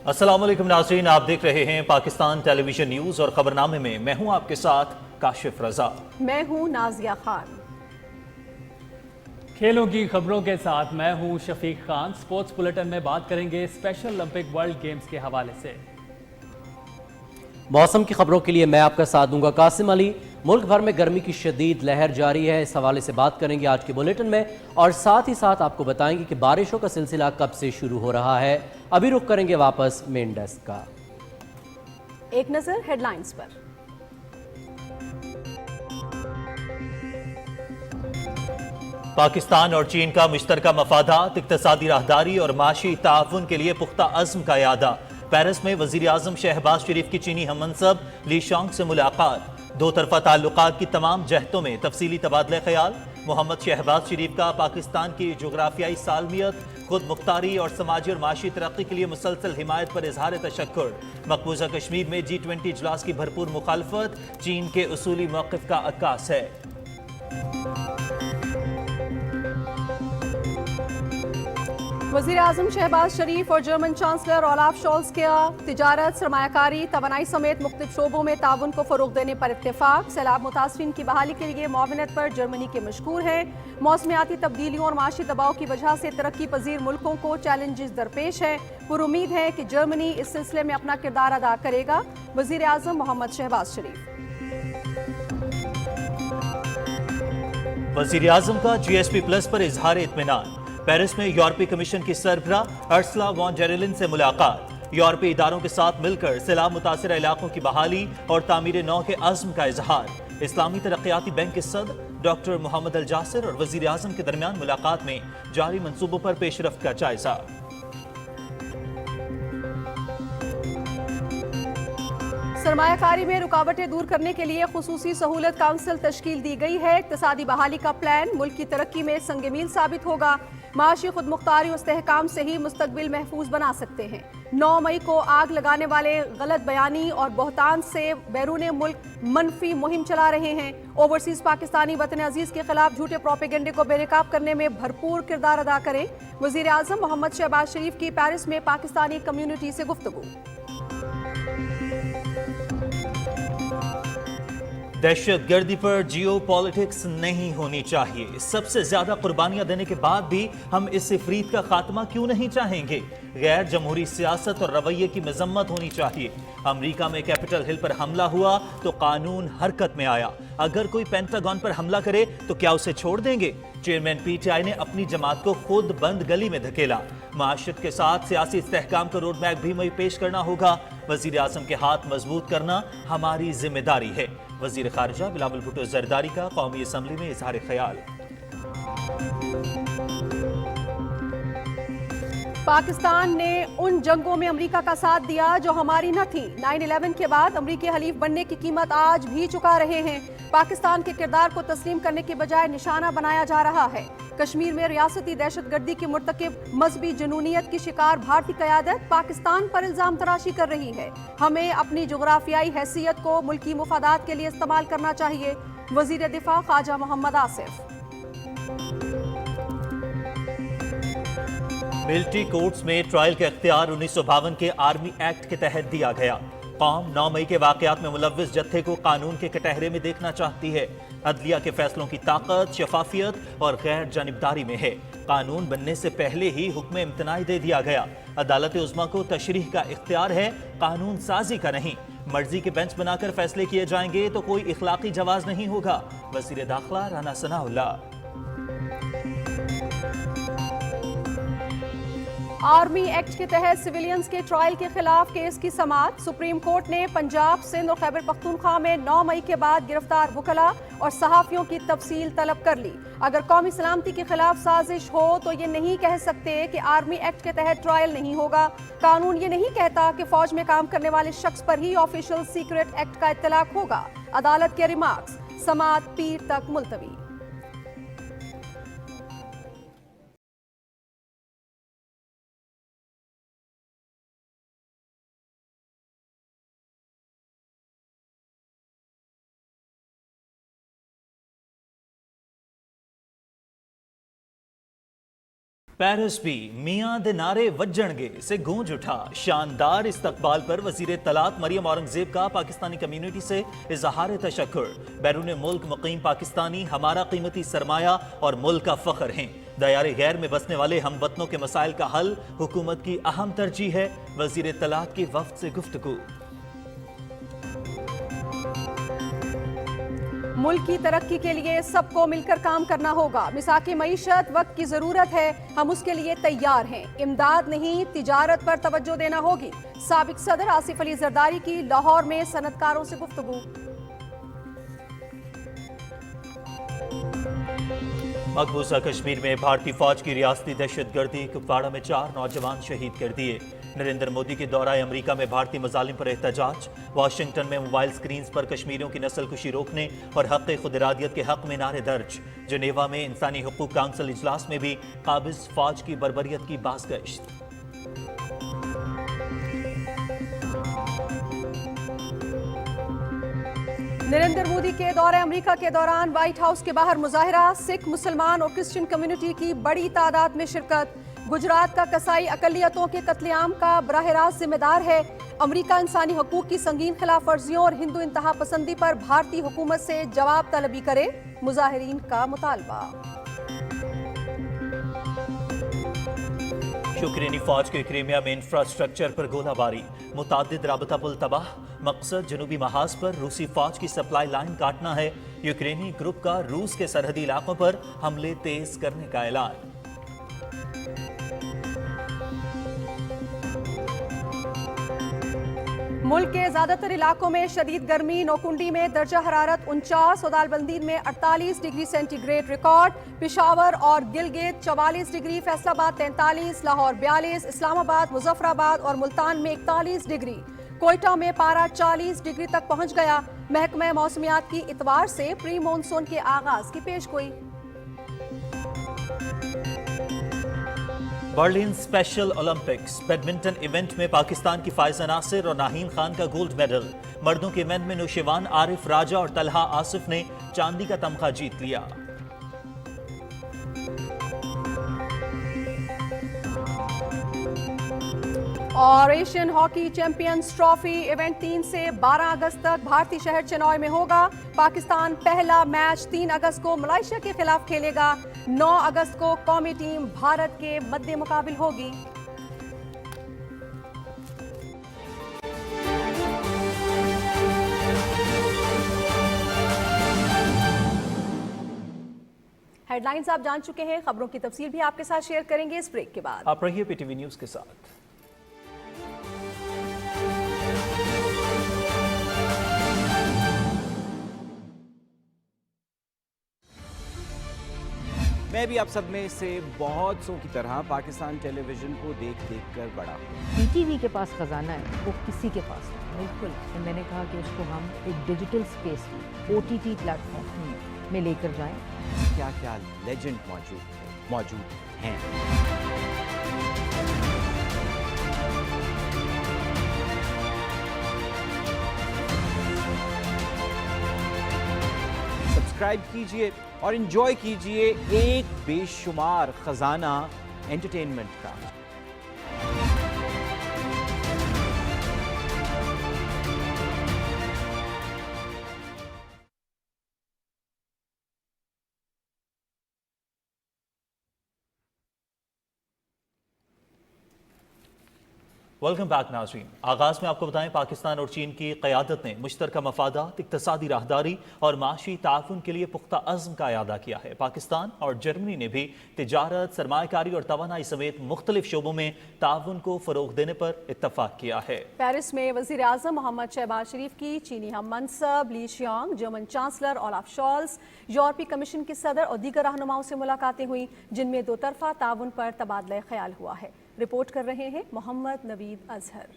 अस्सलाम वालेकुम नाज़रीन, आप देख रहे हैं पाकिस्तान टेलीविजन न्यूज़ और खबरनामे में मैं हूं आपके साथ काशिफ रजा। मैं हूं नाजिया खान। खेलों की खबरों के साथ मैं हूं शफीक खान। स्पोर्ट्स बुलेटिन में बात करेंगे स्पेशल ओलंपिक वर्ल्ड गेम्स के हवाले से। मौसम की खबरों के लिए मैं आपका साथ दूंगा कासिम अली। मुल्क भर में गर्मी की शदीद लहर जारी है, इस हवाले से बात करेंगे आज के बुलेटिन में और साथ ही साथ आपको बताएंगे कि बारिशों का सिलसिला कब से शुरू हो रहा है। अभी रुक करेंगे वापस मेन डेस्क का। एक नजर हेडलाइंस पर। पाकिस्तान और चीन का मुश्तरका मफादात, इक्तसादी राहदारी और माशी ताउन के लिए पुख्ता अज़्म का यादा। पेरिस में वज़ीर आज़म शहबाज शरीफ की चीनी हममनसब ली शांग से मुलाकात। दो तरफा ताल्लुकात की तमाम जहतों में तफसीली तबादले ख्याल। मोहम्मद शहबाज शरीफ का पाकिस्तान की जोग्राफियाई सालमियत, खुद मुख्तारी और समाजी और माशी तरक्की के लिए मुसलसल हिमायत पर इजहार तशक्कुर। मकबूजा कश्मीर में G20 इजलास की भरपूर मुखालफत, चीन के उसूली मौक़िफ़ का अक्कास है। वज़ीर आज़म शहबाज शरीफ और जर्मन चांसलर ओलाफ शोल्स का तिजारत, सरमायाकारी, तवानाई समेत मुख्तलिफ शोबों में ताउन को फ़रोग़ देने पर इत्तेफाक। सैलाब मुतासरीन की बहाली के लिए मुआवनत पर जर्मनी के मशकूर हैं। मौसमियाती तब्दीलियों और माशी दबाव की वजह से तरक्की पजीर मुल्कों को चैलेंजेस दरपेश हैं। पुरुम्मीद है कि जर्मनी इस सिलसिले में अपना किरदार अदा करेगा। वज़ीर आज़म मोहम्मद शहबाज शरीफ। वज़ीर आज़म का GSP प्लस पर इजहार इत्मीनान। पेरिस में यूरोपीय कमीशन की सरबराह अर्सला वॉन डेर लेyen से मुलाकात। यूरोपीय इदारों के साथ मिलकर सैलाब मुतासिर इलाकों की बहाली और तामीर नौ के अज़्म का इजहार। इस्लामी तरक्याती बैंक के सदर डॉक्टर मोहम्मद अल जासिर और वज़ीर आज़म के दरमियान मुलाकात में जारी मंसूबों पर पेशरफ्त का जायजा। सरमायाकारी में रुकावटें दूर करने के लिए खुसूसी सहूलत काउंसिल तश्कील दी गई है। इक्तसादी बहाली का प्लान मुल्क की तरक्की में संग-मील साबित होगा। माशी खुद मुख्तारी और इस्तेहकाम से ही मुस्तकबिल महफूज बना सकते हैं। 9 मई को आग लगाने वाले गलत बयानी और बहतान से बैरून मुल्क मनफी मुहिम चला रहे हैं। ओवरसीज पाकिस्तानी वतन अजीज के खिलाफ झूठे प्रोपेगेंडे को बेनकाब करने में भरपूर किरदार अदा करें। वज़ीर आज़म मोहम्मद शहबाज शरीफ की पेरिस में पाकिस्तानी कम्युनिटी से गुफ्तगू। दहशत गर्दी पर जियो पॉलिटिक्स नहीं होनी चाहिए। सबसे ज्यादा कुर्बानियां देने के बाद भी हम इस इफरीत का खात्मा क्यों नहीं चाहेंगे। गैर जमहूरी सियासत और रवैये की मजम्मत होनी चाहिए। अमेरिका में कैपिटल हिल पर हमला हुआ तो कानून हरकत में आया। अगर कोई पेंटागन पर हमला करे तो क्या उसे छोड़ देंगे। चेयरमैन PTI ने अपनी जमात को खुद बंद गली में धकेला। माशरत के साथ सियासी इस्तेहकाम का रोड मैप भी वही पेश करना होगा। वजीर आजम के हाथ मजबूत करना हमारी जिम्मेदारी है। वजीर खारजा बिलावल भुट्टो जरदारी का कौमी असम्बली में इजहार ख्याल। पाकिस्तान ने उन जंगों में अमेरिका का साथ दिया जो हमारी न थी। 9/11 के बाद अमेरिकी हलीफ बनने की कीमत आज भी चुका रहे हैं। पाकिस्तान के किरदार को तस्लीम करने के बजाय निशाना बनाया जा रहा है। कश्मीर में रियासती दहशतगर्दी के मुर्तकिब मजहबी जुनूनियत की शिकार भारतीय क़यादत पाकिस्तान पर इल्जाम तराशी कर रही है। हमें अपनी जोग्राफियाई हैसियत को मुल्की मुफादात के लिए इस्तेमाल करना चाहिए। वजीर दिफा ख्वाजा मोहम्मद आसिफ। मिलिट्री कोर्ट्स में ट्रायल का इख्तियार 1952 के आर्मी एक्ट के तहत दिया गया। कौम 9 मई के वाकयात में मुलव्विस जत्थे को कानून के कटहरे में देखना चाहती है। अदलिया के फैसलों की ताकत, शफाफियत और गैर जानिबदारी में है। कानून बनने से पहले ही हुक्म इम्तनाई दे दिया गया। अदालत उज़्मा को तशरीह का इख्तियार है, कानून साजी का नहीं। मर्जी के बेंच बनाकर फैसले किए जाएंगे तो कोई इखलाकी जवाज नहीं होगा। वज़ीर दाखिला राना सनाउल्लाह। आर्मी एक्ट के तहत सिविलियंस के ट्रायल के खिलाफ केस की समाअत। सुप्रीम कोर्ट ने पंजाब, सिंध और खैबर पख्तूनख्वा में 9 मई के बाद गिरफ्तार वकला और सहाफियों की तफसील तलब कर ली। अगर कौमी सलामती के खिलाफ साजिश हो तो ये नहीं कह सकते कि आर्मी एक्ट के तहत ट्रायल नहीं होगा। कानून ये नहीं कहता कि फौज में काम करने वाले शख्स पर ही ऑफिशियल सीक्रेट एक्ट का इत्तलाक होगा। अदालत के रिमार्क्स। समाअत पीर तक मुलतवी। पेरिस भी मियां दे नारे वज्जणगे से गूंज उठा। शानदार इस्तकबाल पर वजीर तलात मरियम औरंगजेब का पाकिस्तानी कम्युनिटी से इजहार तशक्कुर। बैरून मुल्क मुकीम पाकिस्तानी हमारा कीमती सरमाया और मुल्क का फख्र हैं। दयारे गैर में बसने वाले हम वतनों के मसाइल का हल हुकूमत की अहम तरजीह है। वजीर तलात के वफ्द से गुफ्तगू। मुल्क की तरक्की के लिए सबको मिलकर काम करना होगा। मिसाकी मईशत वक्त की जरूरत है, हम उसके लिए तैयार हैं। इमदाद नहीं, तिजारत पर तवज्जो देना होगी। साबिक सदर आसिफ अली जरदारी की लाहौर में सनतकारों से गुफ्तगू। मकबूजा कश्मीर में भारतीय फौज की रियासती दहशतगर्दी। कुपवाड़ा में 4 नौजवान शहीद कर दिए। नरेंद्र मोदी के दौराए अमरीका में भारतीय मजालिम पर एहतजाज। वाशिंगटन में मोबाइल स्क्रीन्स पर कश्मीरियों की नस्लकुशी रोकने और हक़ खुद इरादियत के हक में नारे दर्ज। जनेवा में इंसानी हुकूक काउंसिल इजलास में भी काबिज फौज की बर्बरियत की बाज़गश्त। नरेंद्र मोदी के दौरे अमेरिका के दौरान व्हाइट हाउस के बाहर मुजाहिरा। सिख, मुसलमान और क्रिश्चियन कम्युनिटी की बड़ी तादाद में शिरकत। गुजरात का कसाई अकलियतों के कत्लेआम का बराह रास्त जिम्मेदार है। अमेरिका इंसानी हकूक की संगीन खिलाफ वर्जियों और हिंदू इंतहा पसंदी पर भारतीय हुकूमत से जवाब तलबी करे। मुजाहिरीन का मुतालबा। यूक्रेनी फौज के क्रीमिया में इंफ्रास्ट्रक्चर पर गोलाबारी। मुतादिद राबता पुल तबाह। मकसद जनूबी महाज पर रूसी फौज की सप्लाई लाइन काटना है। यूक्रेनी ग्रुप का रूस के सरहदी इलाकों पर हमले तेज करने का ऐलान। मुल्क के ज्यादातर इलाकों में शदीद गर्मी। नौकुंडी में दर्जा हरारत 49, उदालबंदी में 48 डिग्री सेंटीग्रेड रिकॉर्ड। पिशावर और गिलगित 44 डिग्री, फैसलाबाद 43, लाहौर 42, इस्लामाबाद, मुजफ्फराबाद और मुल्तान में 41 डिग्री। कोयटा में पारा 40 डिग्री तक पहुंच गया। महकमा मौसमियात की इतवार से प्री मानसून के आगाज की पेशगोई। Berlin special Olympics badminton event में पाकिस्तान की फायजा नासिर और नाहीन खान का गोल्ड मेडल। मर्दों के इवेंट में नौशेवान आरिफ राजा और तलहा आसिफ ने चांदी का तमगा जीत लिया। और Asian hockey champions trophy event 3 से 12 अगस्त तक भारतीय शहर चेन्नई में होगा। पाकिस्तान पहला मैच 3 अगस्त को मलेशिया के खिलाफ खेलेगा। 9 अगस्त को कौमी टीम भारत के मद्दे मुकाबिल होगी। हेडलाइंस आप जान चुके हैं, खबरों की तफसील भी आपके साथ शेयर करेंगे इस ब्रेक के बाद। आप रहिए पीटीवी न्यूज के साथ। मैं भी आप सब में से बहुत सौ की तरह पाकिस्तान टेलीविजन को देख कर बड़ा हूँ। पीटीवी के पास खजाना है, वो किसी के पास नहीं। बिल्कुल, तो मैंने कहा कि उसको हम एक डिजिटल स्पेस में OTT प्लेटफॉर्म में लेकर जाएं। क्या क्या लेजेंड मौजूद हैं। सब्सक्राइब कीजिए और एंजॉय कीजिए एक बेशुमार खजाना एंटरटेनमेंट का। वेलकम बैक नाज़रीन। आगाज में आपको बताएं, पाकिस्तान और चीन की क़यादत ने मुश्तरका मफादात, इक़्तिसादी राहदारी और माशी ताउन के लिए पुख्ता अज़्म का इरादा किया है। पाकिस्तान और जर्मनी ने भी तिजारत, सरमायाकारी और तवानाई समेत मुख्तलिफ शोबों में ताउन को फ़रोग़ देने पर इत्तफ़ाक़ किया है। पेरिस में वज़ीर आज़म मोहम्मद शहबाज शरीफ की चीनी हम मनसब Li Qiang, German chancellor Olaf Scholz, यूरोपीय कमीशन के सदर और दीगर रहनुमाओं से मुलाकातें हुई, जिनमें दो तरफ़ा ताउन पर तबादला ख्याल हुआ है। रिपोर्ट कर रहे हैं मोहम्मद नवीद अजहर।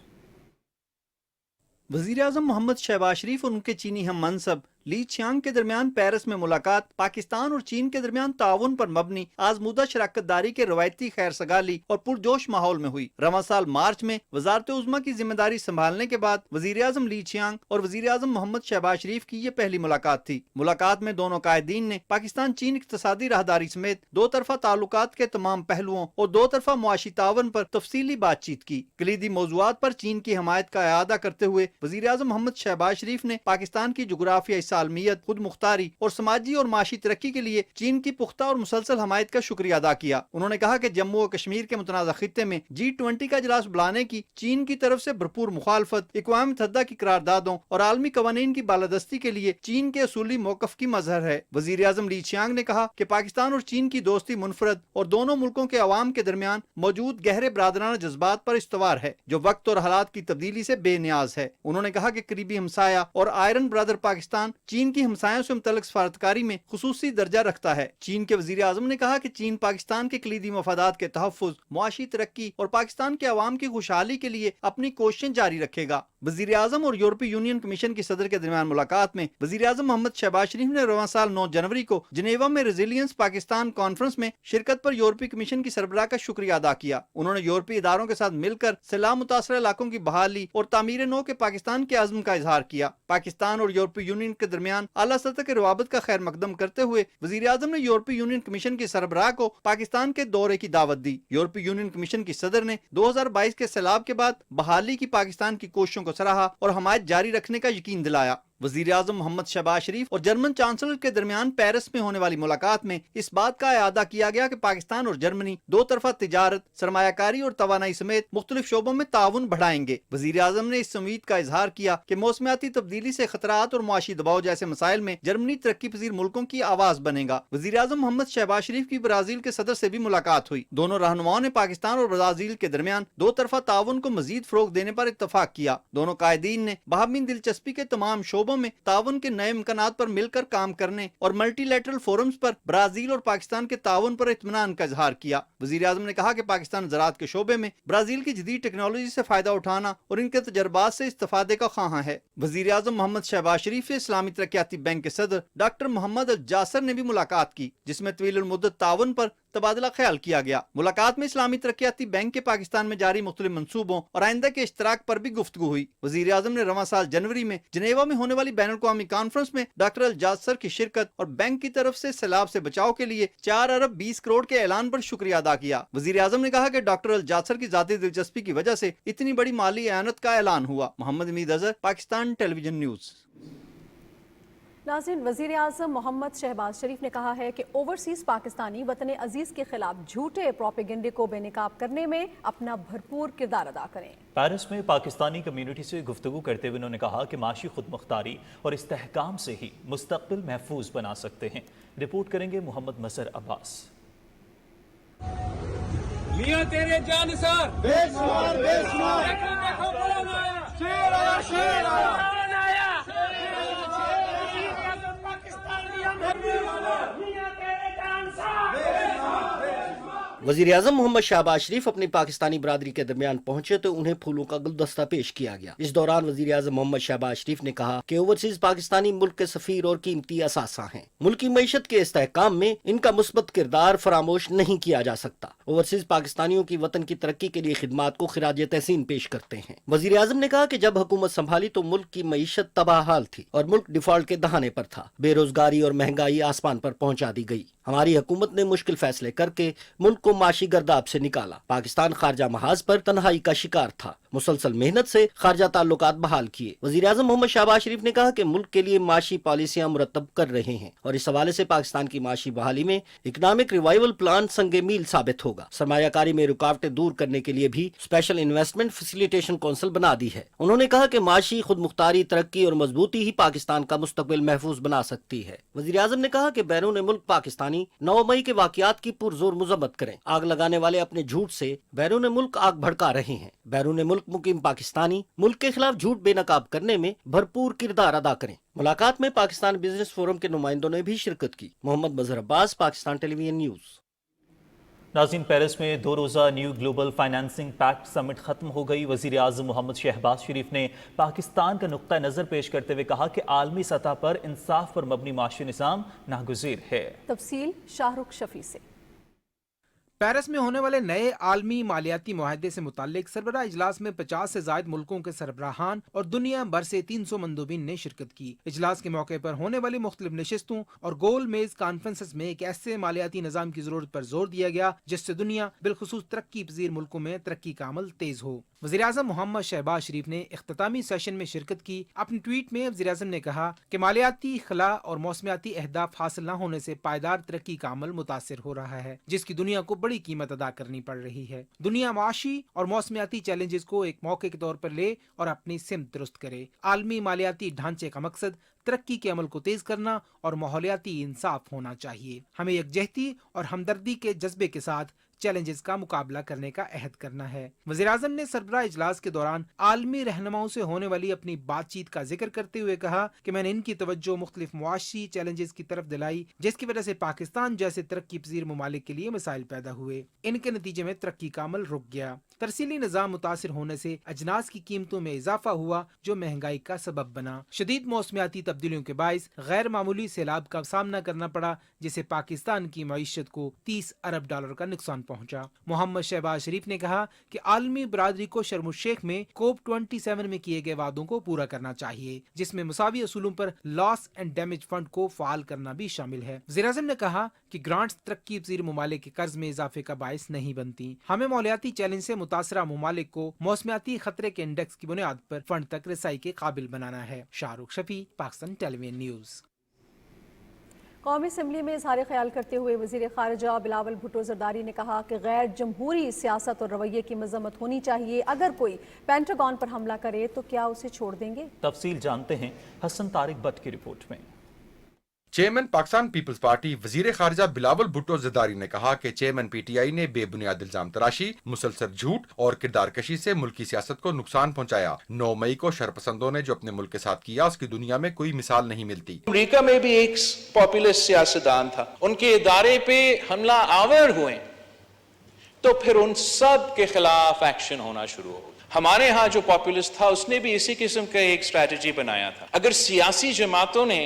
वज़ीर आज़म मोहम्मद शहबाज शरीफ और उनके चीनी हम मनसब ली छियांग के दरमियान पेरिस में मुलाकात पाकिस्तान और चीन के दरमियान ताउन पर मबनी आजमूदा शराकतदारी के रवायती खैर सगाली और पुरजोश माहौल में हुई। रवां साल मार्च में वजारत उज़्मा की जिम्मेदारी संभालने के बाद वजीर आजम ली छियांग और वजीर आजम मोहम्मद शहबाज शरीफ की ये पहली मुलाकात थी। मुलाकात में दोनों कायदीन ने पाकिस्तान चीन इक़्तिसादी राहदारी समेत दो तरफा ताल्लुकात के तमाम पहलुओं और दो तरफा मुआशी तावन पर तफसीली बातचीत की। कलीदी मौज़ूआत पर चीन की हमायत का इआदा करते हुए वजीर आजम मोहम्मद शहबाज शरीफ ने पाकिस्तान की जुगराफियाई सालमियत, खुद मुख्तारी और समाजी और माशी तरक्की के लिए चीन की पुख्ता और मुसलसल हमायत का शुक्रिया अदा किया। उन्होंने कहा कि जम्मू और कश्मीर के मुतनाज़ा खित्ते में G20 का इजलास बुलाने की चीन की तरफ से भरपूर मुखालफत, अक़वाम मुत्तहिदा की करारदादों और आलमी कवानीन की बालादस्ती के लिए चीन के असूली मौक़िफ़ की मज़हर है। वज़ीर आज़म ली छियांग ने कहा कि पाकिस्तान और चीन की दोस्ती मुनफरद और दोनों मुल्कों के अवाम के दरमियान मौजूद गहरे बरादराना जज्बात पर इस्तवार है, जो वक्त और हालात की तब्दीली से बेनियाज है। उन्होंने कहा कि करीबी हमसाया और आयरन ब्रदर पाकिस्तान चीन की हमसायों से मुतल्लिक़ सफारतकारी में खुसूसी दर्जा रखता है। चीन के वज़ीर आज़म ने कहा कि चीन पाकिस्तान के कलीदी मफादात के तहफ़्फ़ुज़, मुआशी तरक्की और पाकिस्तान के अवाम की खुशहाली के लिए अपनी कोशिशें जारी रखेगा। वज़ीर आज़म और यूरोपीय यूनियन कमीशन की सदर के दरमियान मुलाकात में वज़ीर आज़म मोहम्मद शहबाज शरीफ ने रवां साल 9 जनवरी को जिनेवा में रेजिलियंस पाकिस्तान कॉन्फ्रेंस में शिरकत पर यूरोपीय कमीशन की सरबराह का शुक्रिया अदा किया। उन्होंने यूरोपीय इदारों के साथ मिलकर सैलाब मुतासर इलाकों की बहाली और तामीर नौ के पाकिस्तान के अज़्म का इजहार किया। पाकिस्तान और यूरोपीय यूनियन के दरमियान आला सतह के रवाबत का खैर मकदम करते हुए वज़ीर आज़म ने यूरोपीय यूनियन कमीशन की सरबराह को पाकिस्तान के दौरे की दावत दी। यूरोपीय यूनियन कमीशन की सदर ने 2022 के सैलाब के बाद बहाली की पाकिस्तान की कोशिशों को सराहा और हमायत जारी रखने का यकीन दिलाया। वज़ीर आज़म मोहम्मद शहबाज शरीफ और जर्मन चांसलर के दरमियान पेरिस में होने वाली मुलाकात में इस बात का इआदा किया गया कि पाकिस्तान और जर्मनी दो तरफा तिजारत, सरमायाकारी और तवानाई समेत मुख्तलिफ शोबों में ताउन बढ़ाएंगे। वज़ीर आज़म ने इस उम्मीद का इजहार किया कि मौसमियाती तब्दीली से खतरात और मुआशी दबाव जैसे मसाइल में जर्मनी तरक्की पजीर मुल्कों की आवाज बनेगा। वज़ीर आज़म मोहम्मद शहबाज शरीफ की ब्राजील के सदर से भी मुलाकात हुई। दोनों रहनुमाओं ने पाकिस्तान और ब्राजील के दरमियान दो तरफा ताउन को मजीद फरोग देने पर इत्तफाक किया। दोनों कायदीन ने बाहमीन दिलचस्पी के तमाम शोबों में ताउन के नए इम्कानात पर मिलकर काम करने और मल्टीलैटरल फोरम्स पर ब्राजील और पाकिस्तान के ताउन पर इत्मीनान का इजहार किया। वज़ीर आज़म ने कहा कि पाकिस्तान ज़राअत के शोबे में ब्राजील की जदीद टेक्नोलॉजी से फायदा उठाना और इनके तजर्बात से इस्तेफादे का ख्वाहां है। वज़ीर आज़म मोहम्मद शहबाज शरीफ से इस्लामी तरक्याती बैंक के सदर डॉक्टर मोहम्मद अल जासर ने भी मुलाकात की, जिसमें तवील मुद्दत ताउन पर तबादला ख्याल किया गया। मुलाकात में इस्लामी तरक्याती बैंक के पाकिस्तान में जारी मुख्तलिफ मंसूबों और आइंदा के इश्तराक पर भी गुफ्तगू हुई। वज़ीर आज़म ने रवां साल जनवरी में जिनेवा में होने वाली बैनुल अक़वामी कॉन्फ्रेंस में डॉक्टर अल जासर की शिरकत और बैंक की तरफ से सैलाब से बचाव के लिए 4 अरब 20 करोड़ के ऐलान पर शुक्रिया अदा किया। वज़ीर आज़म ने कहा कि डॉक्टर अल जासर की ज़ाती दिलचस्पी की वजह से इतनी बड़ी माली एआनत का ऐलान हुआ। Mohammad Hamid Azhar, Pakistan television news. नाज़रीन, वज़ीर आज़म मोहम्मद शहबाज शरीफ ने कहा है कि ओवरसीज़ पाकिस्तानी वतन अजीज़ के खिलाफ झूठे प्रोपेगेंडे को बेनकाब करने में अपना भरपूर किरदार अदा करें। पेरिस में पाकिस्तानी कम्युनिटी से गुफ्तगू करते हुए उन्होंने कहा कि माशी खुद मुख्तारी और इस्तेहकाम से ही मुस्तक़बिल महफूज बना सकते हैं। रिपोर्ट करेंगे मोहम्मद मसर अब्बास। मियां तेरे जानिसार बेशुमार बेशुमार देखो कौन आया, शेर आया, शेर आया, वज़ीर आज़म मोहम्मद शहबाज शरीफ अपनी पाकिस्तानी बरादरी के दरमियान पहुंचे तो उन्हें फूलों का गुलदस्ता पेश किया गया। इस दौरान वज़ीर आज़म मोहम्मद शहबाज शरीफ ने कहा कि ओवरसीज पाकिस्तानी मुल्क के सफीर और कीमती असासा हैं। मुल्क की मईशत के इस्तेहकाम में इनका मुस्बत किरदार फरामोश नहीं किया जा सकता। ओवरसीज पाकिस्तानियों की वतन की तरक्की के लिए खिदमात को खिराज तहसीन पेश करते हैं। वज़ीर आज़म ने कहा कि जब हुकूमत संभाली तो मुल्क की मईशत तबाहाल थी और मुल्क डिफॉल्ट के दहाने पर था। बेरोजगारी और महंगाई आसमान पर पहुंचा दी गई। हमारी हुकूमत ने मुश्किल फैसले करके मुल्क को माशी गर्दाब से निकाला। पाकिस्तान खारजा महाज पर तन्हाई का शिकार था। मुसलसल मेहनत से खारजा ताल्लुकात बहाल किए। वज़ीर आज़म मोहम्मद शहबाज शरीफ ने कहा कि मुल्क के लिए माशी पॉलिसियां मुरतब कर रहे हैं और इस हवाले से पाकिस्तान की माशी बहाली में इकनॉमिक रिवाइवल प्लान संगे मील साबित होगा। सरमायाकारी में रुकावटें दूर करने के लिए भी स्पेशल इन्वेस्टमेंट फैसिलिटेशन काउंसिल बना दी है। उन्होंने कहा कि माशी खुद मुख्तारी, तरक्की और मजबूती ही पाकिस्तान का मुस्तकबिल महफूज बना सकती है। वज़ीर आज़म ने कहा कि बैरून मुल्क पाकिस्तानी 9 मई के वाक़यात की पुरजोर मजम्मत करें। आग लगाने वाले अपने झूठ से बैरून मुल्क आग भड़का रहे हैं। बैरून मुल्क मुकीम पाकिस्तानी मुल्क के खिलाफ झूठ बेनकाब करने में भरपूर किरदार अदा करें। मुलाकात में पाकिस्तान बिजनेस फोरम के नुमाइंदों ने भी शिरकत की। Mohammad Mazhar Abbas, Pakistan television news. नाज़रीन, पेरिस में 2 रोज़ा new global financing pact summit खत्म हो गई। वज़ीर आज़म मोहम्मद शहबाज शरीफ ने पाकिस्तान का नुक्ता नज़र पेश करते हुए कहा कि आलमी सतह पर इंसाफ पर मबनी माशी निज़ाम नागुज़ीर है। तफसील शाहरुख शफी से। पेरिस में होने वाले नए आलमी मालियाती मुआहदे से मुताल्लिक सरबराह इजलास में 50 से ज़ायद मुल्कों के सरबराहान और दुनिया भर से 300 मंदूबीन ने शिरकत की। इजलास के मौके पर होने वाली मुख्तलिफ नशिस्तों और गोल मेज कॉन्फ्रेंसेस में एक ऐसे मालियाती निज़ाम की जरूरत पर जोर दिया गया जिससे दुनिया बिलखुसूस तरक्की पजीर मुल्कों में तरक्की का अमल तेज हो। वज़ीर आज़म मोहम्मद शहबाज शरीफ ने इख्तितामी सेशन में शिरकत की। अपनी ट्वीट में वज़ीर आज़म ने कहा कि मालियाती खला और मौसमियाती अहदाफ हासिल न होने से पायदार तरक्की का अमल मुतासिर हो रहा है, जिसकी दुनिया को बड़ी कीमत अदा करनी पड़ रही है। दुनिया माशी और मौसमियाती चैलेंजेस को एक मौके के तौर पर ले और अपनी सिमत दुरुस्त करे। आलमी मालियाती ढांचे का मकसद तरक्की के अमल को तेज करना और माहौलियाती इंसाफ होना चाहिए। हमें यकजहती और हमदर्दी के जज्बे के साथ चैलेंजेस का मुकाबला करने का अहद करना है। वज़ीर आज़म ने सरबराह इजलास के दौरान आलमी रहनुमाओं से होने वाली अपनी बातचीत का जिक्र करते हुए कहा कि मैंने इनकी तवज्जो मुख्तलिफ मुआशी चैलेंजेस की तरफ दिलाई, जिसकी वजह से पाकिस्तान जैसे तरक्की पजीर ममालिक के लिए मसाइल पैदा हुए। इनके नतीजे में तरक्की का अमल रुक गया। तरसीली निज़ाम मुतासिर होने से अजनास की कीमतों में इजाफा हुआ, जो महंगाई का सबब बना। शदीद मौसमियाती तब्दीलियों के बायस गैर मामूली सैलाब का सामना करना पड़ा, जिसे पाकिस्तान की मईशत को $30 अरब का नुकसान पहुंचा। मोहम्मद शहबाज शरीफ ने कहा कि आलमी बरादरी को शर्म शेख में COP27 में किए गए वादों को पूरा करना चाहिए, जिसमें मुसावी असूलों पर लॉस एंड डैमेज फंड को फाल करना भी शामिल है। वज़ीर आज़म ने कहा कि ग्रांट्स तरक्की पजीर ममालिक के कर्ज में इजाफे का बायस नहीं बनती। हमें मौलियाती चैलेंज से मुतासरा ममालिक को मौसमियाती खतरे के इंडेक्स की बुनियाद पर फंड तक रसाई के काबिल बनाना है। Shahrukh Shafi, Pakistan television news. कौमी असम्बली में इजहार ख्याल करते हुए वज़ीर ख़ारिजा बिलावल भुट्टो ज़रदारी ने कहा कि गैर जमहूरी सियासत और रवैये की मजम्मत होनी चाहिए। अगर कोई पेंटागन पर हमला करे तो क्या उसे छोड़ देंगे? तफसील जानते हैं हसन तारिक भट्ट की रिपोर्ट में। चेयरमैन पाकिस्तान पीपल्स पार्टी वजीर खारजा बिलावल भुट्टो ज़रदारी ने कहा कि चेयरमैन पीटीआई ने बेबुनियाद इल्जाम तराशी, मुसलसल झूठ और किरदार कशी से मुल्क की सियासत को नुकसान पहुंचाया। 9 मई को शरपसंदों ने जो अपने मुल्क के साथ किया, उसकी दुनिया में कोई मिसाल नहीं मिलती। अमेरिका में भी एक पॉपुलिस्ट सियासतदान था, उनके इदारे पे हमला आवर हुए तो फिर उन सब के खिलाफ एक्शन होना शुरू हो। हमारे यहाँ जो पॉपुलिस्ट था उसने भी इसी किस्म का एक स्ट्रैटेजी बनाया था। अगर सियासी जमातों ने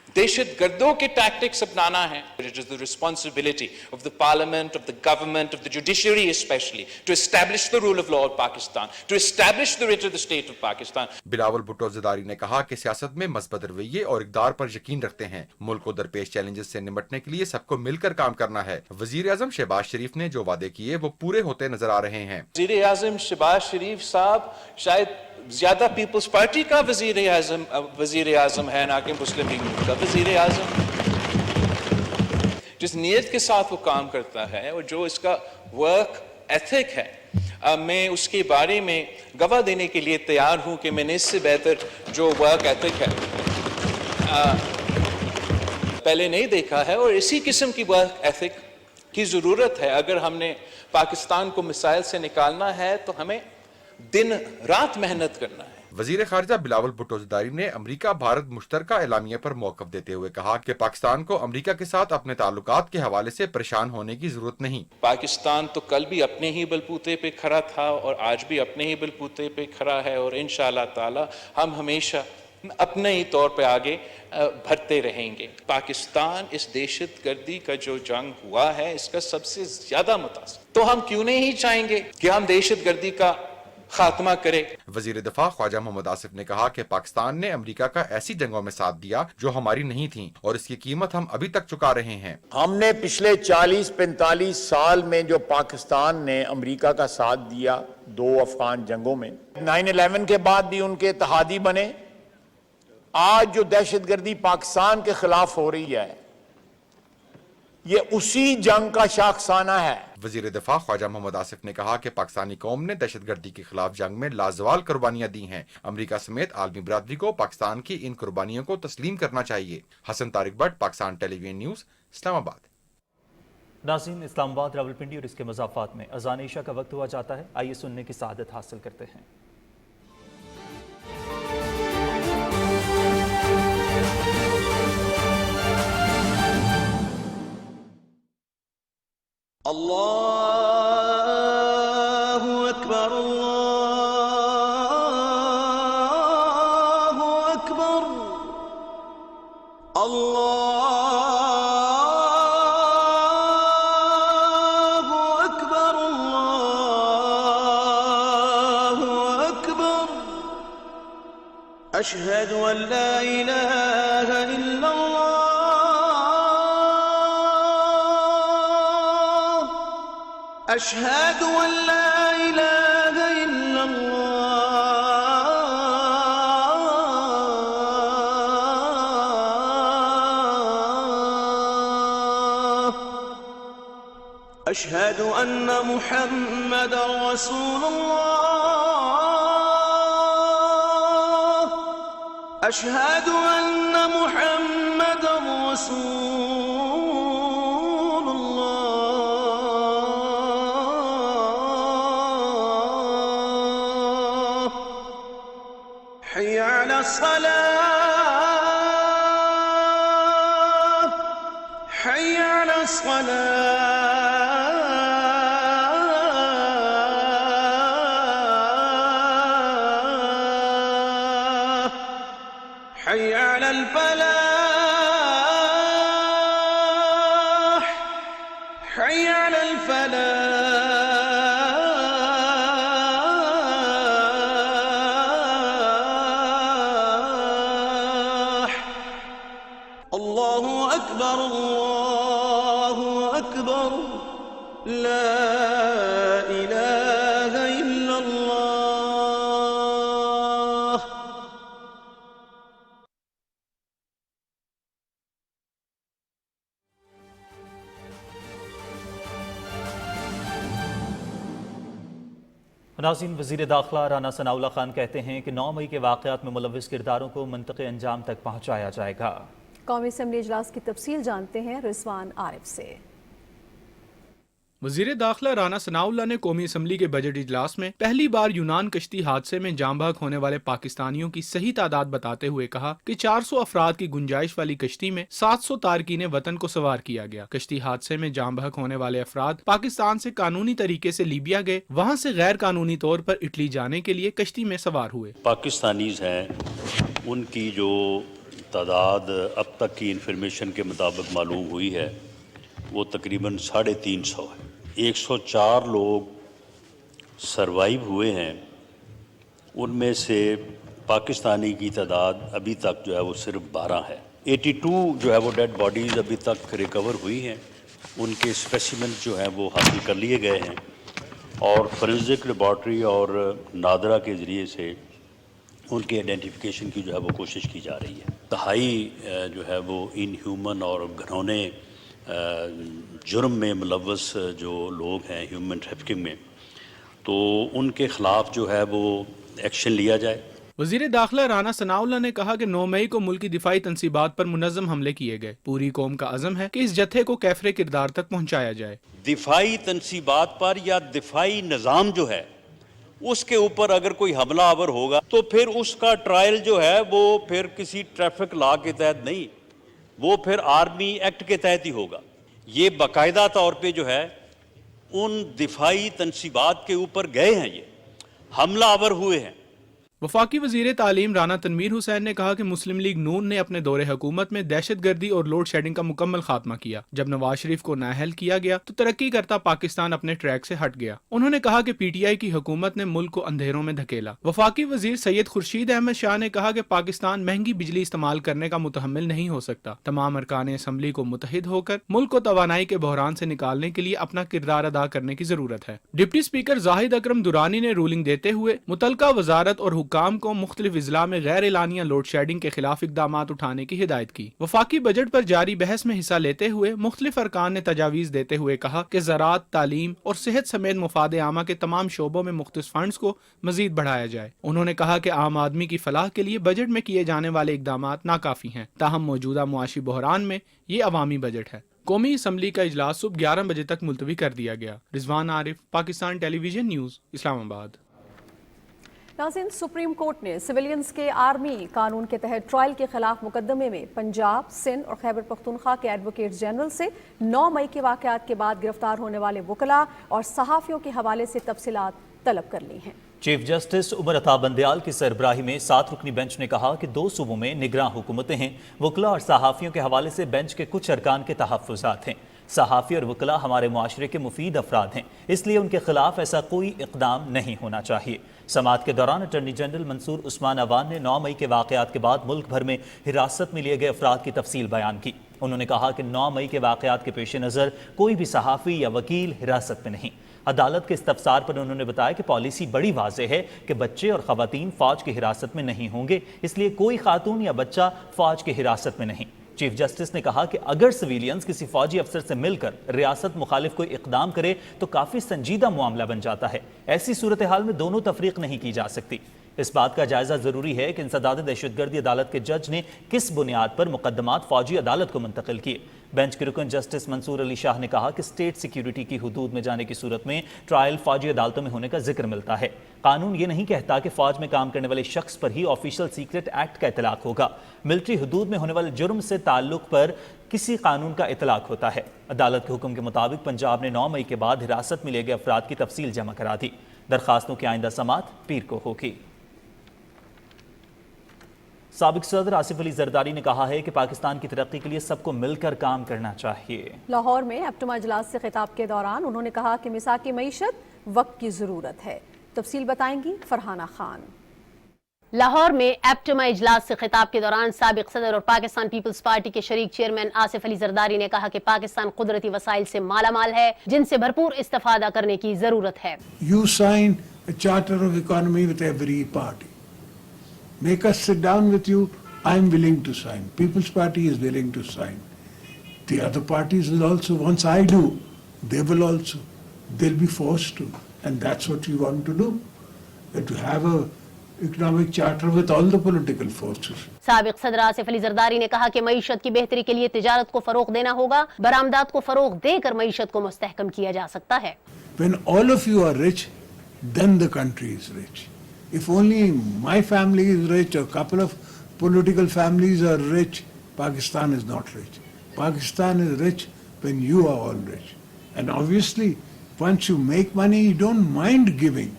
दहशत गर्दों के टैक्टिक्स अपनाना है, it is the responsibility of the parliament, of the government, of the judiciary especially to establish the rule of law of Pakistan, to establish the writ of the state of Pakistan. Bilawal Bhutto Zardari ने कहा कि सियासत में मस्बत रवैये और इक़दार पर यकीन रखते हैं। मुल्क को दरपेश चैलेंजेस से निपटने के लिए सबको मिलकर काम करना है। वजीर आज़म शहबाज शरीफ ने जो वादे किए वो पूरे होते नजर आ रहे हैं। वजीर आज़म शहबाज शरीफ साहब शायद ज्यादा पीपल्स पार्टी का वजीर आज़म है ना कि मुस्लिम लीग का वजीर आज़म। जिस नीयत के साथ वो काम करता है और जो इसका वर्क एथिक है, मैं उसके बारे में गवाह देने के लिए तैयार हूं कि मैंने इससे बेहतर जो वर्क एथिक है पहले नहीं देखा है, और इसी किस्म की वर्क एथिक की जरूरत है। अगर हमने पाकिस्तान को मिसाइल से निकालना है तो हमें दिन रात मेहनत करना है। वजीर खारजा बिलावल भुट्टो ज़रदारी ने अमरीका भारत मुश्तरका एलामिया पर मौक़िफ़ देते हुए कहा कि पाकिस्तान को अमरीका के साथ अपने ताल्लुकात के हवाले से परेशान होने की जरूरत नहीं। पाकिस्तान तो कल भी अपने ही बलबूते पे खड़ा था और आज भी अपने ही बलबूते पे खड़ा है, और इंशाअल्लाह ताला हम हमेशा अपने ही तौर पे आगे बढ़ते रहेंगे। पाकिस्तान इस दहशत गर्दी का जो जंग हुआ है इसका सबसे ज्यादा मुतासिर, तो हम क्यों नहीं चाहेंगे कि हम दहशत गर्दी का खात्मा करे। वजीर दिफा ख्वाजा मोहम्मद आसिफ ने कहा कि पाकिस्तान ने अमेरिका का ऐसी जंगों में साथ दिया जो हमारी नहीं थी, और इसकी कीमत हम अभी तक चुका रहे हैं। हमने पिछले 40-45 साल में जो पाकिस्तान ने अमेरिका का साथ दिया 2 अफगान जंगों में, 9/11 के बाद भी उनके इत्तेहादी बने, आज जो दहशतगर्दी पाकिस्तान के खिलाफ हो रही है ये उसी जंग का शाखसाना है। वजीर दिफा ख्वाजा मोहम्मद आसिफ ने कहा कि पाकिस्तानी कौम ने दहशतगर्दी के खिलाफ जंग में लाजवाल कुर्बानियां दी हैं। अमेरिका समेत आलमी बरादरी को पाकिस्तान की इन कुर्बानियों को तस्लीम करना चाहिए। Hasan Tariq Bhatt, Pakistan television news, Islamabad. नाज़रीन, इस्लामाबाद, रावलपिंडी और इसके मज़ाफ़ात में अज़ान ईशा का वक्त हुआ जाता है। आइए सुनने की सआदत हासिल करते हैं। اللہ اکبر اللہ اکبر اللہ اکبر اللہ اکبر اشہد ان لا الہ الا اللہ أشهد أن لا إله إلا الله أشهد أن محمدا رسول الله أشهد أن محمدا رسول الله حي على الصلاة حي على الصلاة حي على الفلاح حي على الفلاح الله أكبر الله أكبر لا إله إلا الله नाज़रीन, वज़ीर दाखिला राना सनाउल्लाह खान कहते हैं कि 9 मई के वाक़यात में मुलव्विस किरदारों को मंतक़े अंजाम तक पहुँचाया जाएगा। कौमी असम्बली इजलास की तफसील जानते हैं रिजवान आरिफ से। वज़ीर दाखिला राना सनाउल्लाह ने कौमी असम्बली के बजट इजलास में पहली बार यूनान कश्ती हादसे में जाँ बहक होने वाले पाकिस्तानियों की सही तादाद बताते हुए कहा कि 400 अफराद की गुंजाइश वाली कश्ती में 700 तारकीन वतन को सवार किया गया। कश्ती हादसे में जाँ बहक होने वाले अफराद पाकिस्तान से कानूनी तरीके से लीबिया गए, वहाँ से गैर कानूनी तौर पर इटली जाने के लिए कश्ती में सवार हुए। पाकिस्तानीज हैं, उनकी जो तादाद अब तक की इंफॉर्मेशन के मुताबिक मालूम हुई है वो तकरीबन 350 है। 104 लोग सरवाइव हुए हैं, उनमें से पाकिस्तानी की तादाद अभी तक जो है वो सिर्फ 12 है। 82 जो है वो डेड बॉडीज़ अभी तक रिकवर हुई हैं, उनके स्पेसिमेन जो हैं वो हासिल कर लिए गए हैं और फोरेंसिक लेबॉर्ट्री और नादरा के ज़रिए से उनकी आइडेंटिफिकेशन की जो है वो कोशिश की जा रही है। तहाई जो है वो इनह्यूमन और घिनौने जुर्म में मुलव्वस जो लोग हैं ह्यूमन ट्रैफिकिंग में, तो उनके ख़िलाफ़ जो है वो एक्शन लिया जाए। वज़ीर दाखिला राना सनाउल्लाह ने कहा कि 9 मई को मुल्की दिफाई तनसीबात पर मुनज़्ज़म हमले किए गए। पूरी कौम का अज़म है कि इस जत्थे को कैफरे किरदार तक पहुँचाया जाए। दिफाई तनसीबात पर या दिफाई निज़ाम जो है उसके ऊपर अगर कोई हमला आवर होगा तो फिर उसका ट्रायल जो है वो फिर किसी ट्रैफिक लॉ के तहत नहीं, वो फिर आर्मी एक्ट के तहत ही होगा। ये बाकायदा तौर पे जो है उन दिफाई तनसीबात के ऊपर गए हैं, ये हमला आवर हुए हैं। वफाकी वज़ीर तालीम राना तनवीर हुसैन ने कहा कि मुस्लिम लीग नून ने अपने दौरे हुकूमत में दहशत गर्दी और लोड शेडिंग का मुकम्मल खात्मा किया। जब नवाज शरीफ को नाअहल किया गया तो तरक्की करता पाकिस्तान अपने ट्रैक से हट गया। उन्होंने कहा कि PTI की हुकूमत ने मुल्क को अंधेरों में धकेला। वफाकी वज़ीर सैयद खुर्शीद अहमद शाह ने कहा कि पाकिस्तान महंगी बिजली इस्तेमाल करने का मुतहम्मिल नहीं हो सकता। तमाम अरकान असम्बली को मुत्तहिद होकर मुल्क को तवानाई के बहरान से निकालने के लिए अपना किरदार अदा करने की जरूरत है। डिप्टी स्पीकर जाहिद अकरम दुरानी ने रूलिंग देते हुए मुतलका वजारत और हुक्काम को मुख्तलिफ इजला में गैर एलानिया लोड शेडिंग के खिलाफ इकदाम उठाने की हिदायत की। वफाकी बजट पर जारी बहस में हिस्सा लेते हुए मुख्तलिफ अरकान ने तजावीज़ देते हुए कहा कि ज़राअत, तालीम और सेहत समेत मुफाद आमा के तमाम शोबों में मुख्तलिफ फंड्स को मजीद बढ़ाया जाए। उन्होंने कहा कि आम आदमी की फलाह के लिए बजट में किए जाने वाले इकदाम नाकाफी हैं, ताहम मौजूदा मुआशी बहरान में ये अवामी बजट है। कौमी असम्बली का इजलास सुबह 11 बजे तक मुलतवी कर दिया गया। Rizwan Arif, Pakistan television news, Islamabad. नाज़रीन, सुप्रीम कोर्ट ने सिविलियंस के आर्मी कानून के तहत ट्रायल के खिलाफ मुकदमे में पंजाब, सिंध और खैबर पख्तूनख्वा के एडवोकेट जनरल से 9 मई के वाक़यात के बाद गिरफ्तार होने वाले वकला और सहाफ़ियों के हवाले से तफसीलात तलब कर ली हैं। चीफ जस्टिस उमर अता बंदयाल की सरबराही में 7 रुकनी बेंच ने कहा कि 2 सूबों में निगरां हुकूमतें हैं। वकला और सहाफ़ियों के हवाले से बेंच के कुछ अरकान के तहफ़्फ़ुज़ात हैं। सहाफ़ी और वकला हमारे मुआशरे के मुफीद अफराद हैं, इसलिए उनके खिलाफ ऐसा कोई इक़दाम नहीं होना चाहिए। समाअत के दौरान अटॉर्नी जनरल मंसूर उस्मान अवान ने 9 मई के वाक़यात के बाद मुल्क भर में हिरासत में लिए गए अफराद की तफसील बयान की। उन्होंने कहा कि 9 मई के वाक़यात के पेश नज़र कोई भी सहाफ़ी या वकील हिरासत में नहीं। अदालत के इस्तफसार पर उन्होंने बताया कि पॉलिसी बड़ी वाज़ेह है कि बच्चे और ख़वातीन फ़ौज की हिरासत में नहीं होंगे, इसलिए कोई खातून या बच्चा फ़ौज की हिरासत में नहीं। चीफ जस्टिस ने कहा कि अगर सिविलियंस किसी फौजी अफसर से मिलकर रियासत मुखालिफ कोई इक़दाम करे तो काफ़ी संजीदा मामला बन जाता है। ऐसी सूरत हाल में दोनों तफरीक नहीं की जा सकती। इस बात का जायजा जरूरी है कि इंसदाद दहशतगर्दी अदालत के जज ने किस बुनियाद पर मुकदमात फौजी अदालत को मुंतकिल किए। बेंच के रुकन जस्टिस मंसूर अली शाह ने कहा कि स्टेट सिक्योरिटी की हुदूद में जाने की सूरत में ट्रायल फौजी अदालतों में होने का जिक्र मिलता है। कानून ये नहीं कहता कि फौज में काम करने वाले शख्स पर ही ऑफिशियल सीक्रेट एक्ट का इतलाक होगा। मिलिट्री हुदूद में होने वाले जुर्म से ताल्लुक पर किसी कानून का इतलाक होता है। अदालत के हुक्म के मुताबिक पंजाब ने 9 मई के बाद हिरासत में लिए गए अफराद की तफसील जमा करा दी। दरखास्तों की आइंदा समाअत पीर को होगी। साबिक सदर आसिफ अली जरदारी ने कहा है कि पाकिस्तान की तरक्की के लिए सबको मिलकर काम करना चाहिए। लाहौर में एप्टमा इजलास से खिताब के दौरान उन्होंने कहा कि मिसाकी मईशत वक्त की ज़रूरत है। तफसील बताएंगी फरहाना खान। लाहौर में एप्टमा इजलास से खिताब के दौरान साबिक सदर और पाकिस्तान पीपल्स पार्टी के शरीक चेयरमैन आसिफ अली जरदारी ने कहा कि पाकिस्तान कुदरती वसाइल से मालामाल है, जिनसे भरपूर इस्तेफादा करने की जरूरत है। You sign a charter of economy with every party. Make us sit down with you. I'm willing to sign. People's Party is willing to sign. The other parties will also. Once I do, they will also. They'll be forced to, and that's what we want to do. To have a economic charter with all the political forces. साबिक सदर आसिफ अली जरदारी ने कहा कि मईशत की बेहतरी के लिए तिजारत को फरोग देना होगा। बरामदात को फरोग देकर मईशत को मुस्तहकम किया जा सकता है। When all of you are rich, then the country is rich. If only my family is rich, or a couple of political families are rich, Pakistan is not rich. Pakistan is rich when you are all rich. And obviously, once you make money, you don't mind giving.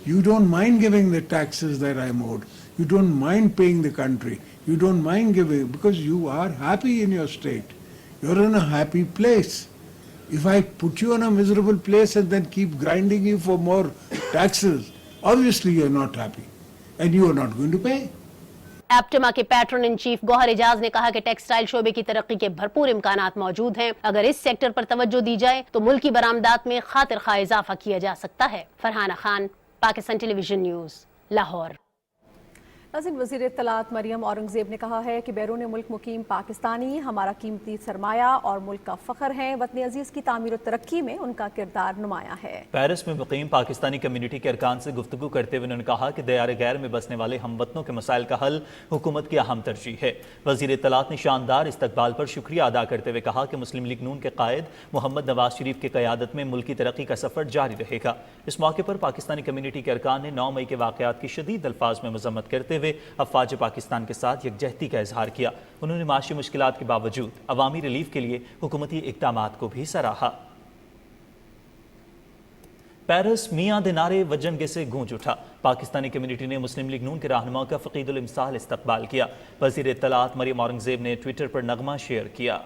You don't mind giving the taxes that I'm owed. You don't mind paying the country. You don't mind giving because you are happy in your state. You're in a happy place. If I put you in a miserable place and then keep grinding you for more taxes, obviously you're not happy and you are not going to pay. APTMA के patron in chief Gohar Ejaz ने कहा कि textile शोबे की तरक्की के भरपूर इम्कानात मौजूद हैं। अगर इस सेक्टर पर तवज्जो दी जाए तो मुल्की बरामदात में खातिर खा इजाफा किया जा सकता है। Farhana Khan, Pakistan television news, Lahore. नाज़रीन, वज़ीर इत्तलात मरियम औरंगज़ेब ने कहा है कि बैरून मुल्क मुकीम पाकिस्तानी हमारा कीमती सरमाया और मुल्क का फ़ख्र हैं। वतन अजीज़ की तामीर और तरक्की में उनका किरदार नुमाया है। पेरिस में मुकीम पाकिस्तानी कम्युनिटी के अरकान से गुफ्तगू करते हुए उन्होंने कहा कि दयार गैर में बसने वाले हमवतनों के मसाइल का हल हुकूमत की अहम तरजीह है। वज़ीर इत्तलात ने शानदार इस्तकबाल पर शुक्रिया अदा करते हुए कहा कि मुस्लिम लीग नून के कायद मोहम्मद नवाज शरीफ की क़यादत में मुल्की तरक्की का सफ़र जारी रहेगा। इस मौके पर पाकिस्तानी कम्युनिटी के अरकान ने 9 मई के वाक़यात की शदीद अल्फाज में मज़म्मत करते हुए अफवाज पाकिस्तान के साथ यकजहती का इजहार किया। उन्होंने माशी मुश्किलात के बावजूद अवामी रिलीफ के लिए हुकूमती इक़दामात को भी सराहा। पेरिस मियां दिनारे वजनगे से गूंज उठा। पाकिस्तानी कम्युनिटी ने मुस्लिम लीग नून के रहनुमा का फ़क़ीदुल इमसाल इस्तकबाल किया। वज़ीर इत्तलात मरियम औरंगज़ेब ने ट्विटर पर नगमा शेयर किया।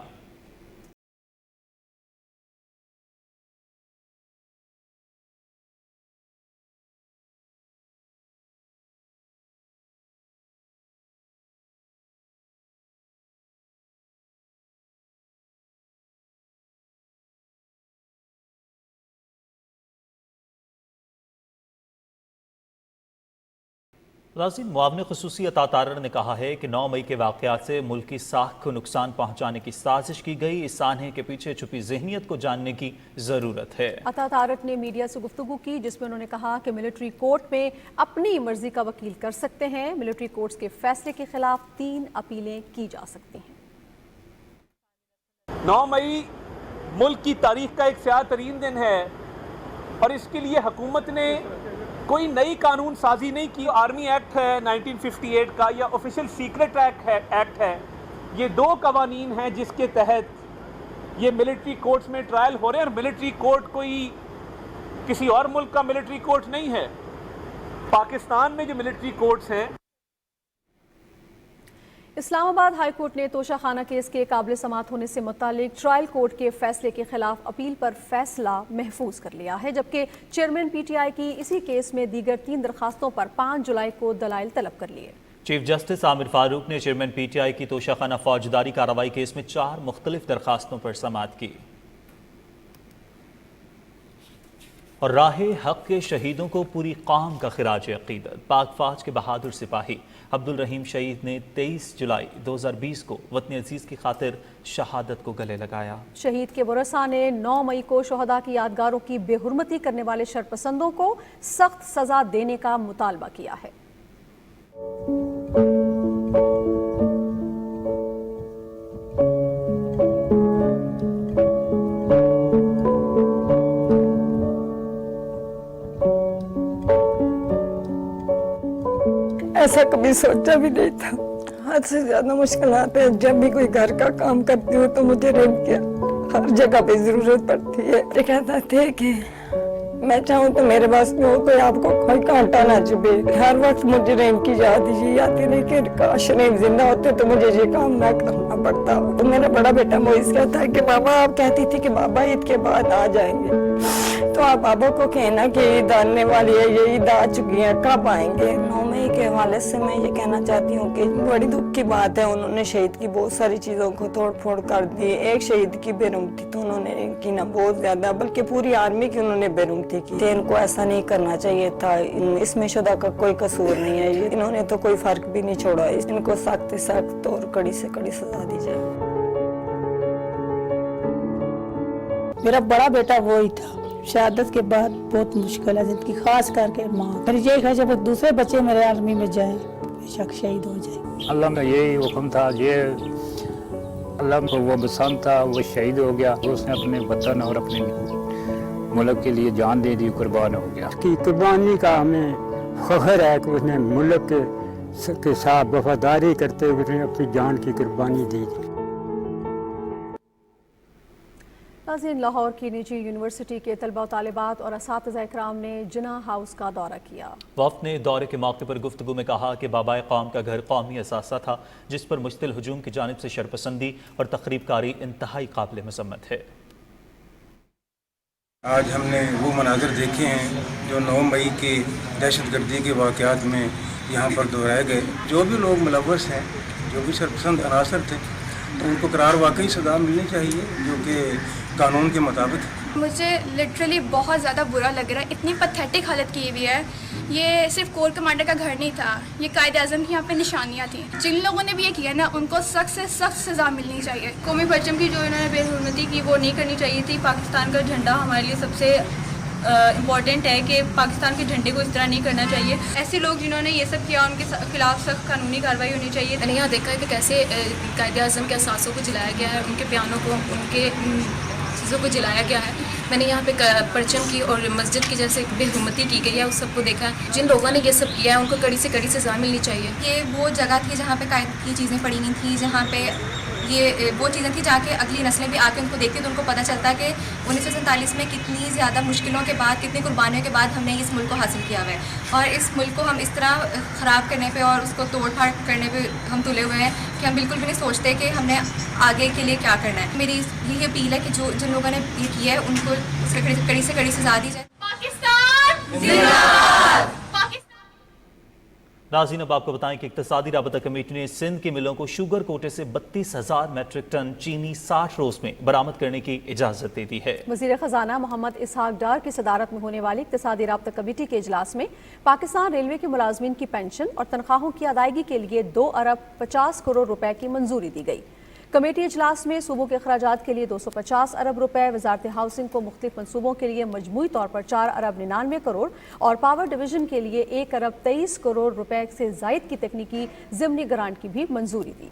नाज़रीन, मुआविन ख़ुसूसी अता तारड़ ने कहा है कि 9 मई के वाक़यात से मुल्क की साख को नुकसान पहुँचाने की साजिश की गई। इस सानहे के पीछे छुपी ज़हनियत को जानने की ज़रूरत है। अता तारड़ ने मीडिया से गुफ्तगू की, जिसमें उन्होंने कहा कि मिलिट्री कोर्ट में अपनी मर्जी का वकील कर सकते हैं। मिलिट्री कोर्ट्स के फैसले के खिलाफ 3 अपीलें की जा सकती हैं। 9 मई मुल्क की तारीख का एक स्याह तरीन दिन है और इसके लिए हुकूमत ने کوئی نئی قانون سازی نہیں کی. آرمی ایکٹ ہے 1958 کا یا آفیشیل سیکرٹ ایکٹ ہے. یہ دو قوانین ہیں جس کے تحت یہ ملٹری کورٹس میں ٹرائل ہو رہے ہیں. اور ملٹری کورٹ کوئی کسی اور ملک کا ملٹری کورٹ نہیں ہے. پاکستان میں جو ملٹری کورٹس ہیں. اسلام آباد ہائی کورٹ نے توشہ خانہ کیس کے قابل سماعت ہونے سے متعلق ٹرائل کورٹ کے فیصلے کے خلاف اپیل پر فیصلہ محفوظ کر لیا ہے، جبکہ چیئرمین پی ٹی آئی کی اسی کیس میں دیگر 3 درخواستوں پر 5 جولائی کو دلائل طلب کر لیے. چیف جسٹس عامر فاروق نے چیئرمین پی ٹی آئی کی توشہ خانہ فوجداری کارروائی کیس میں 4 مختلف درخواستوں پر سماعت کی اور راہ حق کے شہیدوں کو پوری قوم کا خراج عقیدت. پاک فوج کے بہادر سپاہی عبد الرحیم شہید نے 23 جولائی 2020 کو وطن عزیز کی خاطر شہادت کو گلے لگایا. شہید کے ورثاء نے 9 مئی کو شہداء کی یادگاروں کی بے حرمتی کرنے والے شرپسندوں کو سخت سزا دینے کا مطالبہ کیا ہے. ایسا کبھی سوچا بھی نہیں تھا. حد سے زیادہ مشکلات ہیں. جب بھی کوئی گھر کا کام کرتی ہوں تو مجھے رینٹ کی ہر جگہ پہ ضرورت پڑتی ہے. یہ کہتا تھے کہ میں چاہوں تو میرے پاس میں ہو کوئی آپ کو کوئی کانٹا نہ چبھے. ہر وقت مجھے رینٹ کی یاد ہی آتی رہی کہ کاش رینٹ زندہ ہوتے تو مجھے یہ کام نہ کرنا پڑتا. تو میرا بڑا بیٹا موئز کہتا ہے کہ بابا آپ کہتی تھی کہ بابا عید کے بعد آ جائیں گے، تو آپ بابا کو کہنا کہ عید آنے والی ہے، یہ عید آ چکی ہے، کب آئیں گے. 9 مئی کے حوالے سے میں یہ کہنا چاہتی ہوں کہ بڑی دکھ کی بات ہے، انہوں نے شہید کی بہت ساری چیزوں کو توڑ پھوڑ کر دی. ایک شہید کی بے رحمتی تو انہوں نے کی نہ بہت زیادہ، بلکہ پوری آرمی کی انہوں نے بے رحمتی کی. ان کو ایسا نہیں کرنا چاہیے تھا. اس میں شہداء کا کوئی قصور نہیں ہے. انہوں نے تو کوئی فرق بھی نہیں چھوڑا. ان کو سخت سے سخت اور کڑی سے کڑی سزا دی جائے. میرا بڑا بیٹا وہی تھا. شہادت کے بعد بہت مشکل ہے زندگی، خاص کر کے ماں. پھر یہی خواہش ہے دوسرے بچے میرے آرمی میں جائیں، بے شک شہید ہو جائیں. اللہ کا یہی حکم تھا. یہ اللہ کو وہ پسند تھا، وہ شہید ہو گیا. اس نے اپنے وطن اور اپنے ملک کے لیے جان دے دی، قربان ہو گیا. کی قربانی کا ہمیں فخر ہے کہ اس نے ملک کے ساتھ وفاداری کرتے ہوئے اپنی جان کی قربانی دی. ناظرین، لاہور کی نجی یونیورسٹی کے طلباء و طالبات اور اساتذہ اکرام نے جناح ہاؤس کا دورہ کیا. وفد نے دورے کے موقع پر گفتگو میں کہا کہ بابائے قوم کا گھر قومی اثاثہ تھا جس پر مشتعل ہجوم کی جانب سے شرپسندی اور تخریب کاری انتہائی قابل مذمت ہے. آج ہم نے وہ مناظر دیکھے ہیں جو 9 مئی کے دہشت گردی کے واقعات میں یہاں پر دہرائے گئے. جو بھی لوگ ملوث ہیں، جو بھی شرپسند عناصر تھے، تو ان کو قرار واقعی سزا ملنی چاہیے جو کہ قانون کے مطابق. مجھے لٹرلی بہت زیادہ برا لگ رہا ہے. اتنی پتھیٹک حالت کی ہوئی ہے. یہ صرف کور کمانڈر کا گھر نہیں تھا، یہ قائد اعظم کی یہاں پہ نشانیاں تھیں. جن لوگوں نے بھی یہ کیا نا، ان کو سخت سے سخت سزا ملنی چاہیے. قومی پرچم کی جو انہوں نے بے حرمتی کی وہ نہیں کرنی چاہیے تھی. پاکستان کا جھنڈا ہمارے لیے سب سے امپورٹنٹ ہے کہ پاکستان کے جھنڈے کو اس طرح نہیں کرنا چاہیے. ایسے لوگ جنہوں نے یہ سب کیا ان کے خلاف سخت قانونی کارروائی ہونی چاہیے. میں نے یہاں دیکھا ہے کہ کیسے قائد اعظم کے اثاثوں کو جلایا گیا ہے، ان کے بیانوں کو، ان کے چیزوں کو جلایا گیا ہے. میں نے یہاں پہ پرچم کی اور مسجد کی جیسے بے حرمتی کی گئی ہے، اس سب کو دیکھا ہے. جن لوگوں نے یہ سب کیا ہے ان کو کڑی سے کڑی سزا ملنی چاہیے. یہ وہ جگہ تھی جہاں پہ قائد کی چیزیں پڑی نہیں تھیں، جہاں پہ یہ وہ چیزیں تھیں جا کے اگلی نسلیں بھی آ کے ان کو دیکھتی تو ان کو پتہ چلتا ہے کہ 1947 میں کتنی زیادہ مشکلوں کے بعد، کتنی قربانیوں کے بعد ہم نے اس ملک کو حاصل کیا ہوا ہے. اور اس ملک کو ہم اس طرح خراب کرنے پہ اور اس کو توڑ پھاڑ کرنے پہ ہم تلے ہوئے ہیں کہ ہم بالکل بھی نہیں سوچتے کہ ہم نے آگے کے لیے کیا کرنا ہے. میری یہی اپیل ہے کہ جن لوگوں نے یہ کیا ہے ان کو اس کا کڑی سے کڑی سزا دی جائے. پاکستان زندہ باد. ناظرین، اب آپ کو بتائیں کہ اقتصادی رابطہ کمیٹی نے سندھ کے ملوں کو شوگر کوٹے سے 32,000 میٹرک ٹن چینی 60 روز میں برآمد کرنے کی اجازت دے دی ہے. وزیر خزانہ محمد اسحاق ڈار کی صدارت میں ہونے والی اقتصادی رابطہ کمیٹی کے اجلاس میں پاکستان ریلوے کے ملازمین کی پینشن اور تنخواہوں کی ادائیگی کے لیے 2 ارب 50 کروڑ روپے کی منظوری دی گئی. کمیٹی اجلاس میں صوبوں کے اخراجات کے لیے 250 ارب روپے، وزارت ہاؤسنگ کو مختلف منصوبوں کے لیے مجموعی طور پر 4 ارب 99 کروڑ اور پاور ڈویژن کے لیے 1 ارب 23 کروڑ روپے سے زائد کی تکنیکی ضمنی گرانٹ کی بھی منظوری دی.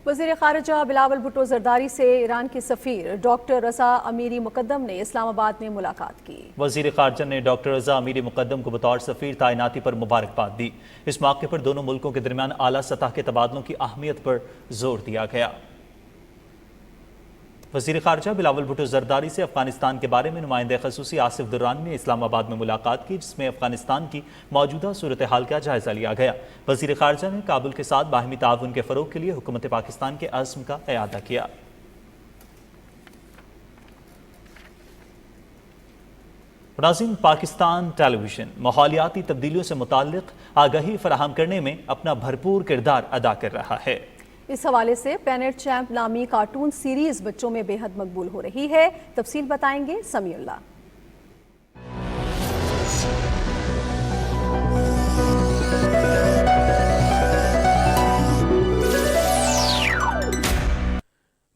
वज़ीर ख़ारिजा बिलावल भुट्टो ज़रदारी से ईरान के सफ़ीर डॉक्टर रज़ा अमीरी मुक़द्दम ने इस्लामाबाद में मुलाकात की। वज़ीर ख़ारिजा ने डॉक्टर रज़ा अमीरी मुक़द्दम को बतौर सफ़ीर तैनाती पर मुबारकबाद दी। इस मौके पर दोनों मुल्कों के दरमियान आला सतह के तबादलों की अहमियत पर जोर दिया गया। वज़ीर ख़ारिजा बिलावल भुट्टो ज़रदारी से अफ़गानिस्तान के बारे में नुमाइंदे ख़ुसूसी आसिफ दुर्रानी ने इस्लामाबाद में मुलाकात की, जिसमें अफ़गानिस्तान की मौजूदा सूरत हाल का जायज़ा लिया गया। वज़ीर ख़ारिजा ने काबुल के साथ बाहमी ताउन के फ़रोग़ के लिए हुकूमत पाकिस्तान के अज़्म का इआदा किया। नाज़रीन, पाकिस्तान टेलीविज़न माहौलियाती तब्दीलियों से मुताल्लिक़ आगाही फराहम करने में अपना भरपूर किरदार अदा कर रहा है। इस हवाले से प्लैनेट चैंप नामी कार्टून सीरीज बच्चों में बेहद मकबूल हो रही है। तफसील बताएंगे समीउल्लाह।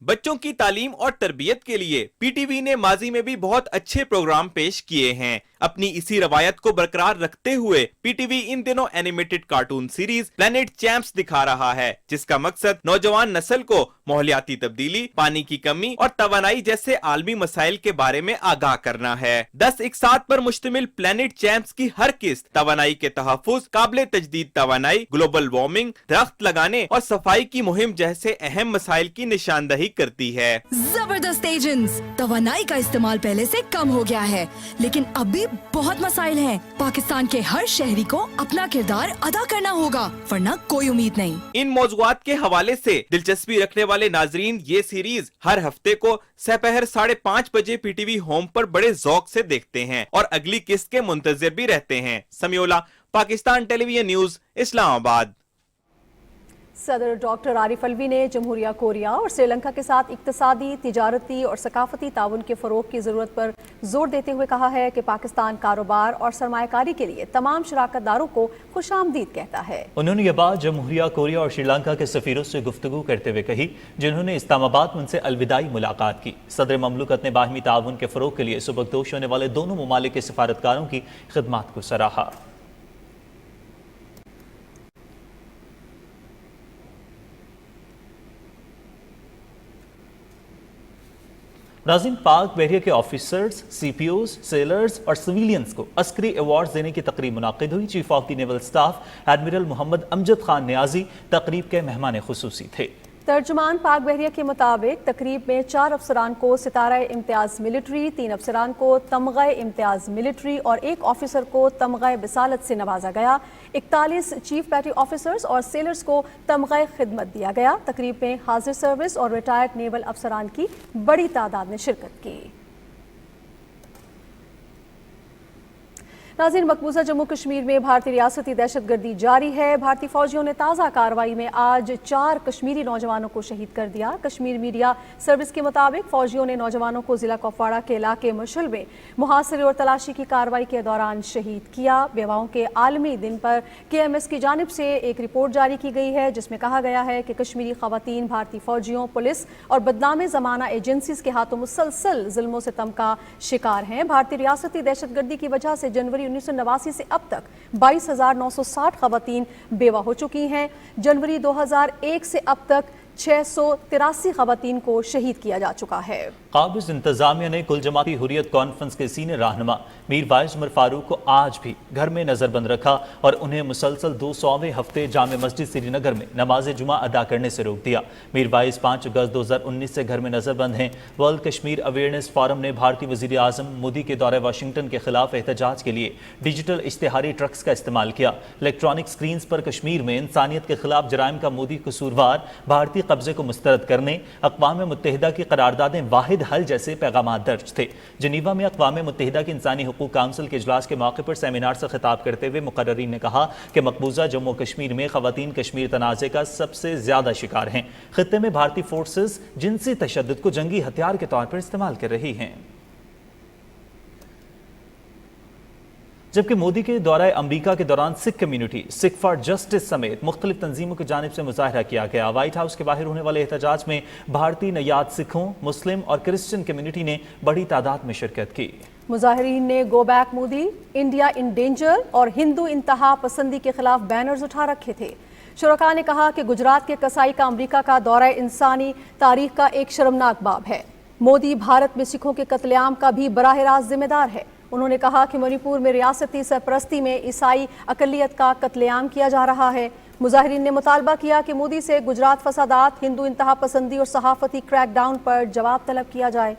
बच्चों की तालीम और तरबियत के लिए पीटीवी ने माजी में भी बहुत अच्छे प्रोग्राम पेश किए हैं। अपनी इसी रवायत को बरकरार रखते हुए पीटीवी इन दिनों animated cartoon series planet champs दिखा रहा है, जिसका मकसद नौजवान नस्ल को माहौलियाती तब्दीली, पानी की कमी और तवानाई जैसे आलमी मसाइल के बारे में आगाह करना है। 10 इकसात पर मुश्तमिल प्लैनेट चैंप्स की हर किस्त तवानाई के तहफ़्फ़ुज़, काबिले तजदीद तवानाई, ग्लोबल वार्मिंग, दरख्त लगाने और सफाई की मुहिम जैसे अहम मसाइल की निशानदही करती है। जबरदस्त एजेंट्स, तवानाई का इस्तेमाल पहले से कम हो गया है, लेकिन अब भी बहुत मसाइल हैं। पाकिस्तान के हर शहरी को अपना किरदार अदा करना होगा, वरना कोई उम्मीद नहीं। इन मौज़ूआत के हवाले से दिलचस्पी रखने वाले नाजरीन ये सीरीज हर हफ्ते को सपहर 5:30 बजे पीटीवी होम पर बड़े ज़ौक से देखते हैं और अगली किस्त के मुंतज़िर भी रहते हैं। Samiullah, Pakistan television news, Islamabad. सदर डॉक्टर आरिफ अलवी ने जमहूरिया कोरिया और श्रीलंका के साथ इक्तिसादी, तिजारती और सकाफती ताउन के फ़रोग़ की ज़रूरत पर जोर देते हुए कहा है कि पाकिस्तान कारोबार और सरमायाकारी के लिए तमाम शराकतदारों को खुशामदीद कहता है। उन्होंने ये बात जमहूरिया कोरिया और श्रीलंका के सफ़ीरों से गुफ्तगू करते हुए कही, जिन्होंने इस्लामाबाद में उनसे अलविदाई मुलाकात की। सदर ममलूकत ने बाहमी ताउन के फ़रोग़ के लिए सुबकदोश होने वाले दोनों ममालिक के सफारतकारों की खिदमत को सराहा। नाज़रीन, पाक बहरिया के ऑफिसर्स, सीपीओज, सेलर्स और सिविलियंस को अस्करी अवार्ड्स देने की तकरीब मुनाकिद हुई। Chief of the naval staff admiral Mohammad Amjad Khan Niazi तकरीब के मेहमान खुसूसी थे। तर्जुमान पाक बहरिया के मुताबिक तकरीब में 4 अफसरान को सितारा इम्तियाज़ मिलिट्री, 3 अफसरान को तमगा इम्तियाज़ मिलिट्री और 1 ऑफिसर को तमगा बिसालत से नवाजा गया। 41 चीफ पैटी ऑफिसर्स और सेलर्स को तमगा खिदमत दिया गया। तकरीब में हाजिर सर्विस और रिटायर्ड नेवल अफसरान की बड़ी तादाद ने शिरकत की। नाज़रीन, मकबूजा जम्मू कश्मीर में भारतीय रियासती दहशत गर्दी जारी है। भारतीय फौजियों ने ताज़ा कार्रवाई में आज 4 कश्मीरी नौजवानों को शहीद कर दिया। कश्मीर मीडिया सर्विस के मुताबिक फौजियों ने नौजवानों को जिला कुपवाड़ा के इलाके मशल में मुहासरे और तलाशी की कार्रवाई के दौरान शहीद किया। बेवाओं के आलमी दिन पर KMS की जानिब से एक रिपोर्ट जारी की गई है, जिसमें कहा गया है कि कश्मीरी खवातीन भारतीय फौजियों, पुलिस और बदनाम ज़माना एजेंसीज के हाथों मुसलसल जुल्मों सितम का शिकार हैं। भारतीय रियासती दहशत गर्दी की वजह से जनवरी 1989 से अब तक 22,960 खवातीन बेवा हो चुकी हैं। जनवरी 2001 से अब तक 683 खवातीन को शहीद किया जा चुका है। काबिज इंतजामिया ने कुल जमाती हुर्रियत कॉन्फ्रेंस के सीनियर रहनुमा मीर वाइस उमर फारूक को आज भी घर में नजरबंद रखा और उन्हें मुसलसल 200वें हफ्ते जामे मस्जिद श्रीनगर में नमाज जुमा अदा करने से रोक दिया। मीर वाइस 5 अगस्त 2019 से घर में नजरबंद हैं। वर्ल्ड कश्मीर अवेयरनेस फोरम ने भारतीय वजीर आजम मोदी के दौरे वाशिंगटन के खिलाफ एहतजाज के लिए डिजिटल इश्तिहारी ट्रक्स का इस्तेमाल किया। इलेक्ट्रॉनिक स्क्रीन पर कश्मीर में इंसानियत के खिलाफ जराइम का मोदी कसूरवार, भारतीय कब्जे को मुस्तरद करने, अक़वाम मुत्तहिदा की करारदादें वाहिद हल जैसे पैगामात दर्ज थे। जनीवा में अक़वाम मुत्तहिदा की इंसानी हुकूक काउंसिल के इजलास के मौके पर सेमिनार से खिताब करते हुए मुकर्रीन ने कहा कि मकबूजा जम्मू कश्मीर में खवातीन कश्मीर तनाज़े का सबसे ज्यादा शिकार हैं। खित्ते में भारतीय फोर्सेस जिनसी तशद्दुद को जंगी हथियार के तौर पर इस्तेमाल कर रही हैं। जबकि मोदी के दौरे अमरीका के दौरान Sikh community, Sikh for justice समेत मुख्तलिफ तंजीमों की जानिब से मुजाहरा किया गया। व्हाइट हाउस के बाहर होने वाले एहतजाज में भारतीय नयाद सिखों, मुस्लिम और क्रिश्चियन कम्युनिटी ने बड़ी तादाद में शिरकत की। मुजाहिरीन ने go back Modi, India in danger और हिंदू इंतहा पसंदी के खिलाफ बैनर्स उठा रखे थे। शुरका ने कहा कि गुजरात के कसाई का अमरीका का दौरा इंसानी तारीख का एक शर्मनाक बाब है। मोदी भारत में सिखों के कत्लेआम का भी बराह रास्त जिम्मेदार है। उन्होंने कहा कि मणिपुर में रियासती सरपरस्ती में ईसाई अकलियत का कत्लेआम किया जा रहा है। मुजाहिरीन ने मुतालबा किया कि मोदी से गुजरात फसादात, हिंदू इंतहा पसंदी और सहाफती क्रैकडाउन पर जवाब तलब किया जाए।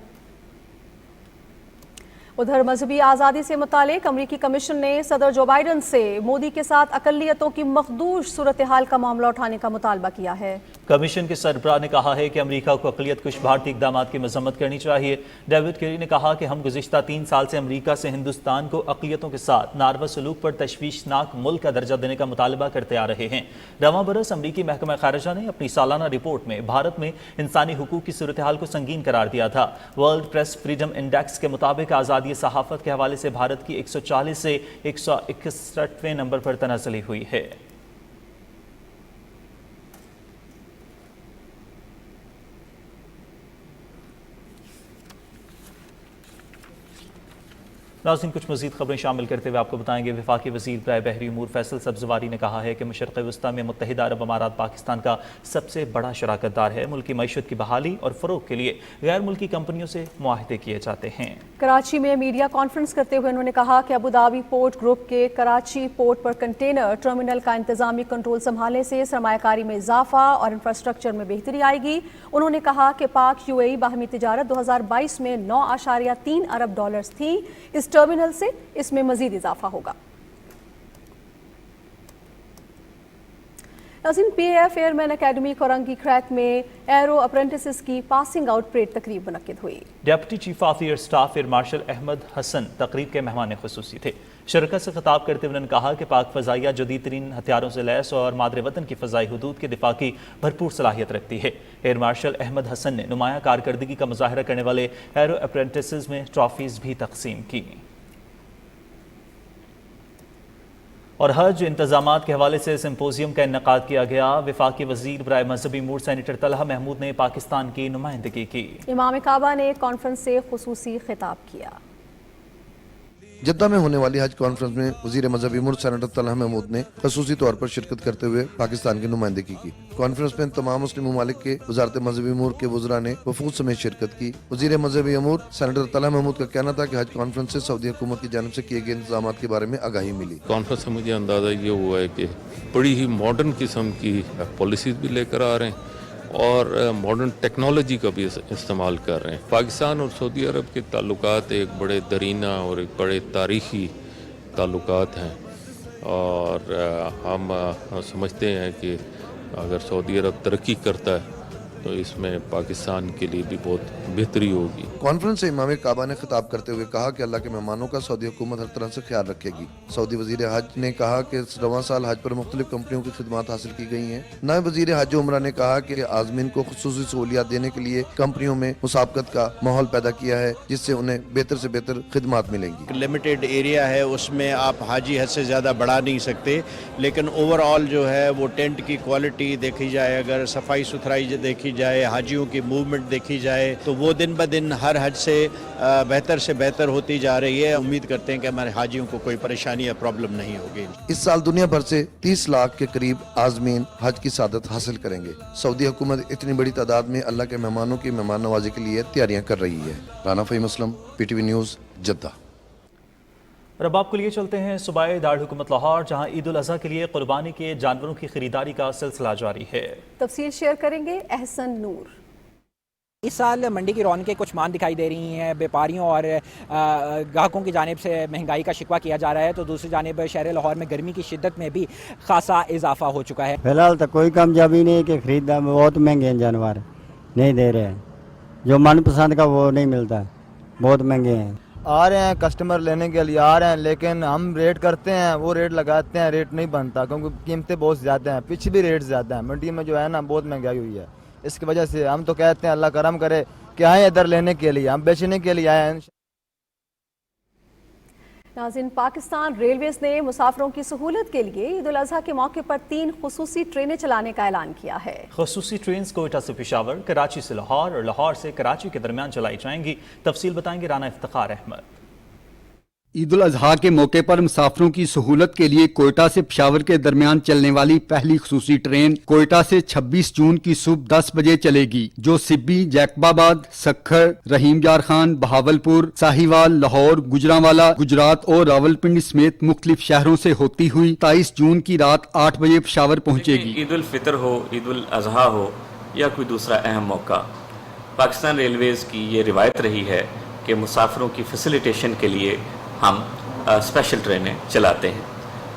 उधर मजहबी आज़ादी से मुतालिक अमरीकी कमीशन ने सदर जो बाइडन से मोदी के साथ अकलियतों की मखदूश सूरत हाल का मामला उठाने का मुतालबा किया है। कमीशन के सरबराह ने कहा है कि अमेरिका को अकलियत कुछ भारतीय इक़दामात की मजम्मत करनी चाहिए। डेविड केरी ने कहा कि हम गुज़िश्ता 3 साल से अमेरिका से हिंदुस्तान को अकलियतों के साथ नारवा सलूक पर तशवीशनाक मुल्क का दर्जा देने का मुतालबा करते आ रहे हैं। रवां बरस अमरीकी महकमा खारिजा ने अपनी सालाना रिपोर्ट में भारत में इंसानी हुकूक की सूरत हाल को संगीन करार दिया था। वर्ल्ड प्रेस फ्रीडम इंडेक्स के मुताबिक आज़ादी सहाफत के हवाले से भारत की 140 से 161वें नंबर पर तनाज़ुली हुई है। नाज़रीन, कुछ मज़ीद खबरें शामिल करते हुए आपको बताएंगे। वफाकी वज़ीर बराए बहरी उमूर फैसल सब्ज़वारी ने कहा है कि मशरक़ वस्ता में मुत्तहिदा अरब अमारात पाकिस्तान का सबसे बड़ा शराकतदार है। मुल्की मईशत की बहाली और फ़रोग़ के लिए गैर मुल्की कंपनियों से मुआहदे किए जाते हैं। कराची में मीडिया कॉन्फ्रेंस करते हुए उन्होंने कहा कि अबू धाबी पोर्ट ग्रुप के कराची पोर्ट पर कंटेनर टर्मिनल का इंतज़ामी कंट्रोल संभालने से सरमायाकारी में इजाफा और इंफ्रास्ट्रक्चर में बेहतरी आएगी। उन्होंने कहा कि पाक यूएई बाहमी तिजारत 2022 में 9.3 अरब डॉलर्स थी। इस टर्मिनल से इसमें मजीद इजाफा होगा। नाज़रीन, PAF airman academy Korangi creek में एरो अप्रेंटिसेस की पासिंग आउट परेड तकरीब मुनक्किद हुई। Deputy chief of air staff air marshal Ahmed Hasan तकरीब के मेहमान खुसूसी थे। शरकत से खिताब करते हुए उन्होंने कहा कि पाक फ़ज़ाइया जदीद तरीन हथियारों से लैस और मादरे वतन की फ़ज़ाई हदूद के दिफा की भरपूर सलाहियत रखती है। एयर मार्शल अहमद हसन ने नुमाया कारकर्दगी का मुजाहरा करने वाले एरो अप्रेंटिसेस में ट्रॉफीज़ भी तकसीम की। और हज इंतजामात के हवाले से सिम्पोजियम का इन्नकाद किया गया। वफाकी वज़ीर बराए मजहबी उमूर सेनेटर तलहा महमूद ने पाकिस्तान की नुमाइंदगी की। इमाम काबा ने कॉन्फ्रेंस से खुसूसी खिताब किया। जद्दा में होने वाली हज कॉन्फ्रेंस में वज़ीर मजहबी उमूर सेनेटर तलहा महमूद ने ख़ुसूसी तौर पर शिरकत करते हुए पाकिस्तान की नुमाइंदगी की। कॉन्फ्रेंस में तमाम मुस्लिम ममालिक के वज़ारत मजहबी उमूर के वज़रा ने वफूद समेत शिरकत की। वज़ीर मजहबी उमूर सेनेटर तलहा महमूद का कहना था कि हज कॉन्फ्रेंस से सऊदी हुकूमत की जानिब से किए गए इंतजाम के बारे में आगाही मिली। कॉन्फ्रेंस से मुझे अंदाज़ा ये हुआ है कि बड़ी ही मॉडर्न किस्म की पॉलिसीज़ भी लेकर आ रहे हैं और मॉडर्न टेक्नोलॉजी का भी इस्तेमाल कर रहे हैं। पाकिस्तान और सऊदी अरब के ताल्लुकात एक बड़े दरीना और एक बड़े तारीख़ी ताल्लुकात हैं और हम समझते हैं कि अगर सऊदी अरब तरक्की करता है तो इसमें पाकिस्तान के लिए भी बहुत बेहतरी होगी। कॉन्फ्रेंस से इमाम काबा ने खिताब करते हुए कहा कि अल्लाह के मेहमानों का सऊदी हुकूमत हर तरह से ख्याल रखेगी। सऊदी वज़ीर हज ने कहा कि रवां साल हज पर मुख्तलिफ कंपनियों की खिदमात हासिल की गई हैं। नायब वज़ीर हज उमरा ने कहा कि आज़मीन को खुसूसी सहूलियात देने के लिए कंपनियों में मुसाबकत का माहौल पैदा किया है, जिससे उन्हें बेहतर से बेहतर खिदमात मिलेंगी। लिमिटेड एरिया है, उसमें आप हाजी हद से ज़्यादा बढ़ा नहीं सकते, लेकिन ओवरऑल जो है वो टेंट की क्वालिटी देखी जाए, अगर सफाई सुथराई देखी जाए, हाजियों की मूवमेंट देखी जाए, तो वो दिन ब दिन हर हज से बेहतर होती जा रही है। उम्मीद करते हैं कि हमारे हाजियों को कोई परेशानी या प्रॉब्लम नहीं होगी। इस साल दुनिया भर से 30 लाख के करीब आज़मीन हज की सादत हासिल करेंगे। सऊदी हुकूमत इतनी बड़ी तादाद में अल्लाह के मेहमानों की मेहमान नवाजी के लिए तैयारियां कर रही है। Rana Faheem Aslam, PTV news, Jeddah. और अब आपको लिए चलते हैं सूबाए दारुल हुकूमत लाहौर, जहां ईद उल अज़हा के लिए कुर्बानी के जानवरों की खरीदारी का सिलसिला जारी है। तफसील शेयर करेंगे अहसन नूर। इस साल मंडी की रौनकें कुछ मान दिखाई दे रही हैं। व्यापारियों और ग्राहकों की जानिब से महंगाई का शिकवा किया जा रहा है, तो दूसरी जानिब शहर लाहौर में गर्मी की शिद्दत में भी खासा इजाफा हो चुका है। फिलहाल तो कोई कामयाबी नहीं कि खरीदा बहुत महंगे हैं, जानवर नहीं दे रहे हैं, जो मनपसंद का वो नहीं मिलता, बहुत महंगे हैं। आ रहे हैं कस्टमर लेने के लिए आ रहे हैं, लेकिन हम रेट करते हैं, वो रेट लगाते हैं, रेट नहीं बनता क्योंकि कीमतें बहुत ज़्यादा हैं, पीछे भी रेट ज़्यादा है। मंडी में जो है ना बहुत महंगाई हुई है, इसकी वजह से हम तो कहते हैं अल्लाह करम करे कि आए इधर लेने के लिए, हम बेचने के लिए आए हैं। नाज़रीन, पाकिस्तान रेलवेज ने मुसाफिरों की सहूलत के लिए ईद उल अज़हा के मौके पर 3 खुसूसी ट्रेनें चलाने का ऐलान किया है। खुसूसी ट्रेन कोयटा से पेशावर, कराची से लाहौर और लाहौर से कराची के दरमियान चलाई जाएंगी। तफसील बताएंगे राना इफ्तिखार अहमद। عید الاضحیٰ کے موقع پر مسافروں کی سہولت کے لیے کوئٹہ سے پشاور کے درمیان چلنے والی پہلی خصوصی ٹرین کوئٹہ سے 26 جون کی صبح 10 بجے چلے گی، جو سبی، جیکب آباد، سکھر، رحیم یار خان، بہاولپور، ساہیوال، لاہور، گجرانوالا، گجرات اور راولپنڈی سمیت مختلف شہروں سے ہوتی ہوئی 23 جون کی رات 8 بجے پشاور پہنچے گی۔ عید الفطر ہو، عید الاضحیٰ ہو یا کوئی دوسرا اہم موقع، پاکستان ریلویز کی یہ روایت رہی ہے کہ مسافروں کی فیسیلیٹیشن کے لیے ہم اسپیشل ٹرینیں چلاتے ہیں۔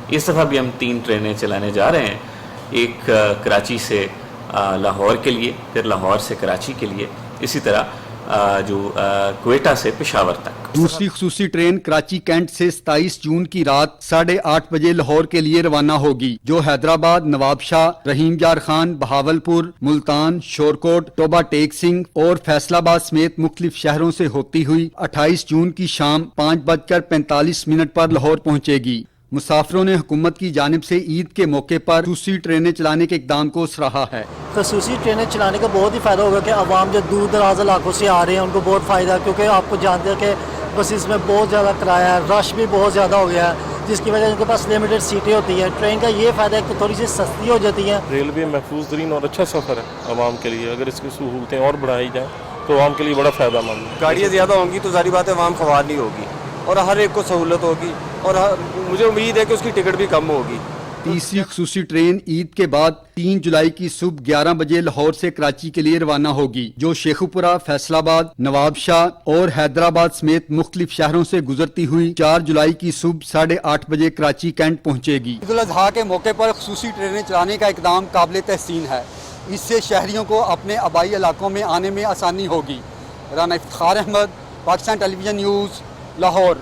اس دفعہ بھی ہم 3 ٹرینیں چلانے جا رہے ہیں، ایک کراچی سے لاہور کے لیے، پھر لاہور سے کراچی کے لیے، اسی طرح جو کوئٹہ سے پشاور تک۔ دوسری خصوصی ٹرین کراچی کینٹ سے 27 جون کی رات 8:30 بجے لاہور کے لیے روانہ ہوگی، جو حیدرآباد، نواب شاہ، رحیم یار خان، بہاولپور، ملتان، شورکوٹ، ٹوبہ ٹیک سنگھ اور فیصل آباد سمیت مختلف شہروں سے ہوتی ہوئی 28 جون کی شام 5:45 پر لاہور پہنچے گی۔ مسافروں نے حکومت کی جانب سے عید کے موقع پر خصوصی ٹرینیں چلانے کے اقدام کو سراہا ہے۔ خصوصی ٹرینیں چلانے کا بہت ہی فائدہ ہوگا کہ عوام جو دور دراز علاقوں سے آ رہے ہیں ان کو بہت فائدہ ہے، کیونکہ آپ کو جانتے ہیں کہ بسز میں بہت زیادہ کرایہ ہے، رش بھی بہت زیادہ ہو گیا ہے، جس کی وجہ سے ان کے پاس لمیٹڈ سیٹیں ہوتی ہیں۔ ٹرین کا یہ فائدہ ہے کہ تھوڑی سی سستی ہو جاتی ہیں۔ ریلوے محفوظ ترین اور اچھا سفر ہے عوام کے لیے، اگر اس کی سہولتیں اور بڑھائی جائیں تو عوام کے لیے بڑا فائدہ مند ہے۔ گاڑیاں زیادہ ہوں گی تو ظاہری بات ہے عوام خوار نہیں ہوگی اور ہر ایک کو سہولت ہوگی، اور مجھے امید ہے کہ اس کی ٹکٹ بھی کم ہوگی۔ تیسری خصوصی ٹرین عید کے بعد 3 جولائی کی صبح 11 بجے لاہور سے کراچی کے لیے روانہ ہوگی، جو شیخوپورہ، فیصل آباد، نواب شاہ اور حیدرآباد سمیت مختلف شہروں سے گزرتی ہوئی 4 جولائی کی صبح 8:30 بجے کراچی کینٹ پہنچے گی۔ عید الاضحیٰ کے موقع پر خصوصی ٹرینیں چلانے کا اقدام قابل تحسین ہے، اس سے شہریوں کو اپنے آبائی علاقوں میں آنے میں آسانی ہوگی۔ رانا افتخار احمد، پاکستان ٹیلی ویژن نیوز، لاہور۔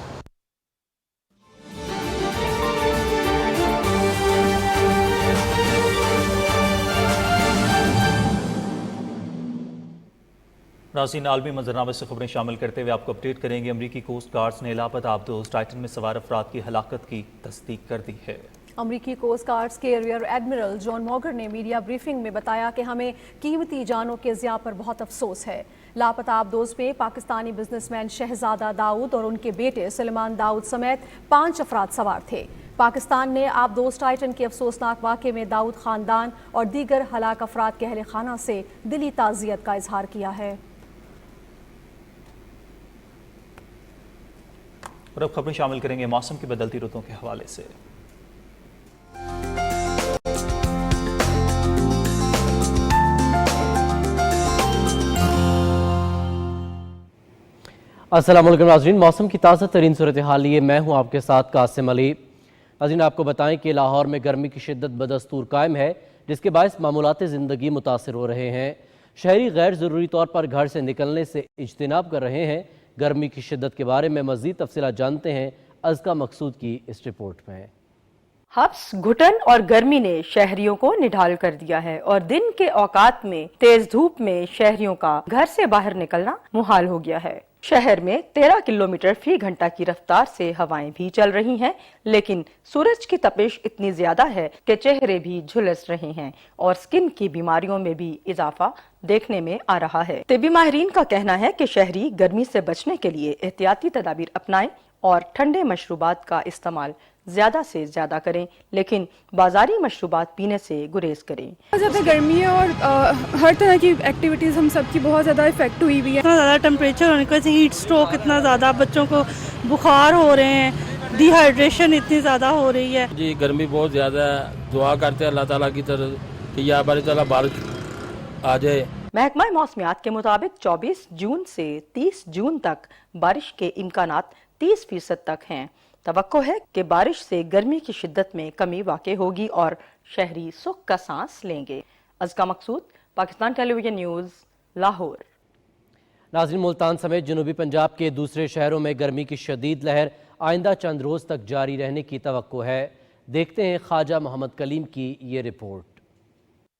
ناظرین، عالمی منظرنامے سے خبریں شامل کرتے ہوئے آپ کو اپڈیٹ کریں گے۔ امریکی کوسٹ گارڈز نے لاپتہ آبدوز ٹائٹن میں سوار افراد کی ہلاکت کی تصدیق کر دی ہے۔ امریکی کوسٹ گارڈز کے ریئر ایڈمرل جان موگر نے میڈیا بریفنگ میں بتایا کہ ہمیں قیمتی جانوں کے ضیاع پر بہت افسوس ہے۔ لاپتہ آبدوز میں پاکستانی بزنس مین شہزادہ داؤد اور ان کے بیٹے سلیمان داؤد سمیت 5 افراد سوار تھے۔ پاکستان نے آبدوز ٹائٹن کے افسوسناک واقعے میں داؤد خاندان اور دیگر ہلاک افراد کے اہل خانہ سے دلی تعزیت کا اظہار کیا ہے۔ اور اب خبریں شامل کریں گے موسم کی بدلتی رتوں کے حوالے سے۔ السلام علیکم ناظرین، موسم کی تازہ ترین صورتحال لیے میں ہوں آپ کے ساتھ قاسم علی۔ ناظرین، آپ کو بتائیں کہ لاہور میں گرمی کی شدت بدستور قائم ہے، جس کے باعث معمولات زندگی متاثر ہو رہے ہیں۔ شہری غیر ضروری طور پر گھر سے نکلنے سے اجتناب کر رہے ہیں۔ گرمی کی شدت کے بارے میں مزید تفصیلات جانتے ہیں ازکا مقصود کی اس رپورٹ میں۔ حبس، گھٹن اور گرمی نے شہریوں کو نڈھال کر دیا ہے اور دن کے اوقات میں تیز دھوپ میں شہریوں کا گھر سے باہر نکلنا محال ہو گیا ہے۔ شہر میں 13 کلومیٹر فی گھنٹہ کی رفتار سے ہوائیں بھی چل رہی ہیں، لیکن سورج کی تپش اتنی زیادہ ہے کہ چہرے بھی جھلس رہے ہیں اور سکن کی بیماریوں میں بھی اضافہ دیکھنے میں آ رہا ہے۔ طبی ماہرین کا کہنا ہے کہ شہری گرمی سے بچنے کے لیے احتیاطی تدابیر اپنائیں اور ٹھنڈے مشروبات کا استعمال زیادہ سے زیادہ کریں، لیکن بازاری مشروبات پینے سے گریز کریں۔ بہت زیادہ گرمی ہے اور ہر طرح کی ایکٹیویٹیز ہم سب کی بہت زیادہ افیکٹ ہوئی ہوئی ہے۔ اتنا زیادہ ٹمپریچر ہونے کی وجہ سے ہیٹ اسٹروک اتنا زیادہ، بچوں کو بخار ہو رہے ہیں، ڈی ہائیڈریشن اتنی زیادہ ہو رہی ہے۔ جی گرمی بہت زیادہ ہے، دعا کرتے ہیں اللہ تعالیٰ کی طرف کہ یا باری تعالیٰ بارش آ جائے۔ محکمہ موسمیات کے مطابق 24 جون سے 30 جون تک بارش کے امکانات 30% تک ہیں۔ توقع ہے کہ بارش سے گرمی کی شدت میں کمی واقع ہوگی اور شہری سکھ کا سانس لیں گے۔ ازکا مقصود، پاکستان ٹیلی ویژن نیوز، لاہور۔ ناظرین، ملتان سمیت جنوبی پنجاب کے دوسرے شہروں میں گرمی کی شدید لہر آئندہ چند روز تک جاری رہنے کی توقع ہے۔ دیکھتے ہیں خواجہ محمد کلیم کی یہ رپورٹ۔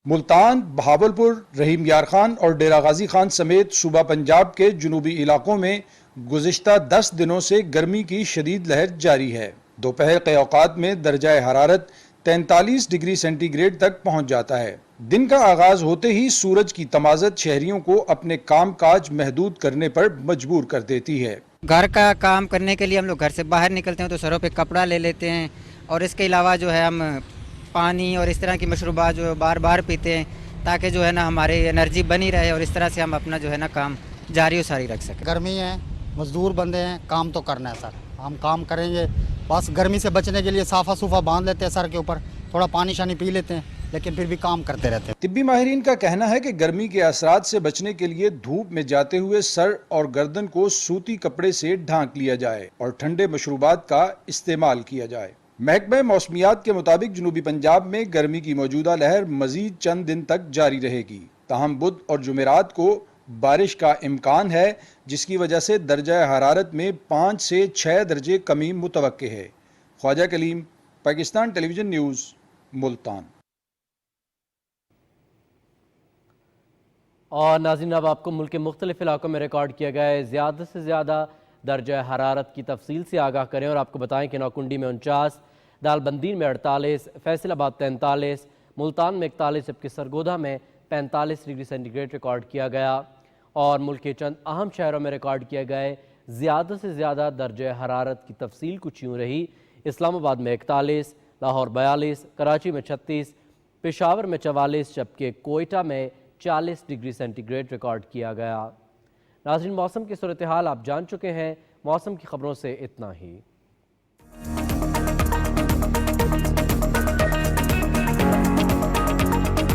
ملتان، بہاولپور، رحیم یار خان اور ڈیرہ غازی خان سمیت صوبہ پنجاب کے جنوبی علاقوں میں گزشتہ 10 دنوں سے گرمی کی شدید لہر جاری ہے۔ دوپہر کے اوقات میں درجہ حرارت 43 ڈگری سینٹی گریڈ تک پہنچ جاتا ہے۔ دن کا آغاز ہوتے ہی سورج کی تمازت شہریوں کو اپنے کام کاج محدود کرنے پر مجبور کر دیتی ہے۔ گھر کا کام کرنے کے لیے ہم لوگ گھر سے باہر نکلتے ہیں تو سروں پہ کپڑا لے لیتے ہیں، اور اس کے علاوہ جو ہے ہم پانی اور اس طرح کی مشروبات جو بار بار پیتے ہیں تاکہ جو ہے نا ہماری انرجی بنی رہے، اور اس طرح سے ہم اپنا جو ہے نا کام جاری و ساری رکھ سکیں۔ گرمی ہے، مزدور بندے ہیں، کام تو کرنا ہے سر، ہم کام کریں گے، بس گرمی سے بچنے کے لیے صافہ صوفہ باندھ لیتے ہیں سر کے اوپر، تھوڑا پانی شانی پی لیتے ہیں، لیکن پھر بھی کام کرتے رہتے ہیں۔ طبی ماہرین کا کہنا ہے کہ گرمی کے اثرات سے بچنے کے لیے دھوپ میں جاتے ہوئے سر اور گردن کو سوتی کپڑے سے ڈھانک لیا جائے اور ٹھنڈے مشروبات کا استعمال کیا جائے۔ محکمہ موسمیات کے مطابق جنوبی پنجاب میں گرمی کی موجودہ لہر مزید چند دن تک جاری رہے گی، تاہم بدھ اور جمعرات کو بارش کا امکان ہے، جس کی وجہ سے درجہ حرارت میں 5 سے 6 درجے کمی متوقع ہے۔ خواجہ کلیم، پاکستان ٹیلی ویژن نیوز، ملتان۔ اور ناظرین اب آپ کو ملک کے مختلف علاقوں میں ریکارڈ کیا گیا ہے زیادہ سے زیادہ درجہ حرارت کی تفصیل سے آگاہ کریں، اور آپ کو بتائیں کہ نوکنڈی میں 49، دال بندین میں 48، فیصل آباد 43، ملتان میں 41، جبکہ سرگودھا میں 45 ڈگری سینٹی گریڈ ریکارڈ کیا گیا۔ اور ملک کے چند اہم شہروں میں ریکارڈ کیا گئے زیادہ سے زیادہ درجہ حرارت کی تفصیل کچھ یوں رہی: اسلام آباد میں 41، لاہور 42، کراچی میں 36، پشاور میں 44، جبکہ کوئٹہ میں 40 ڈگری سینٹی گریڈ ریکارڈ کیا گیا۔ ناظرین موسم کی صورتحال آپ جان چکے ہیں، موسم کی خبروں سے اتنا ہی۔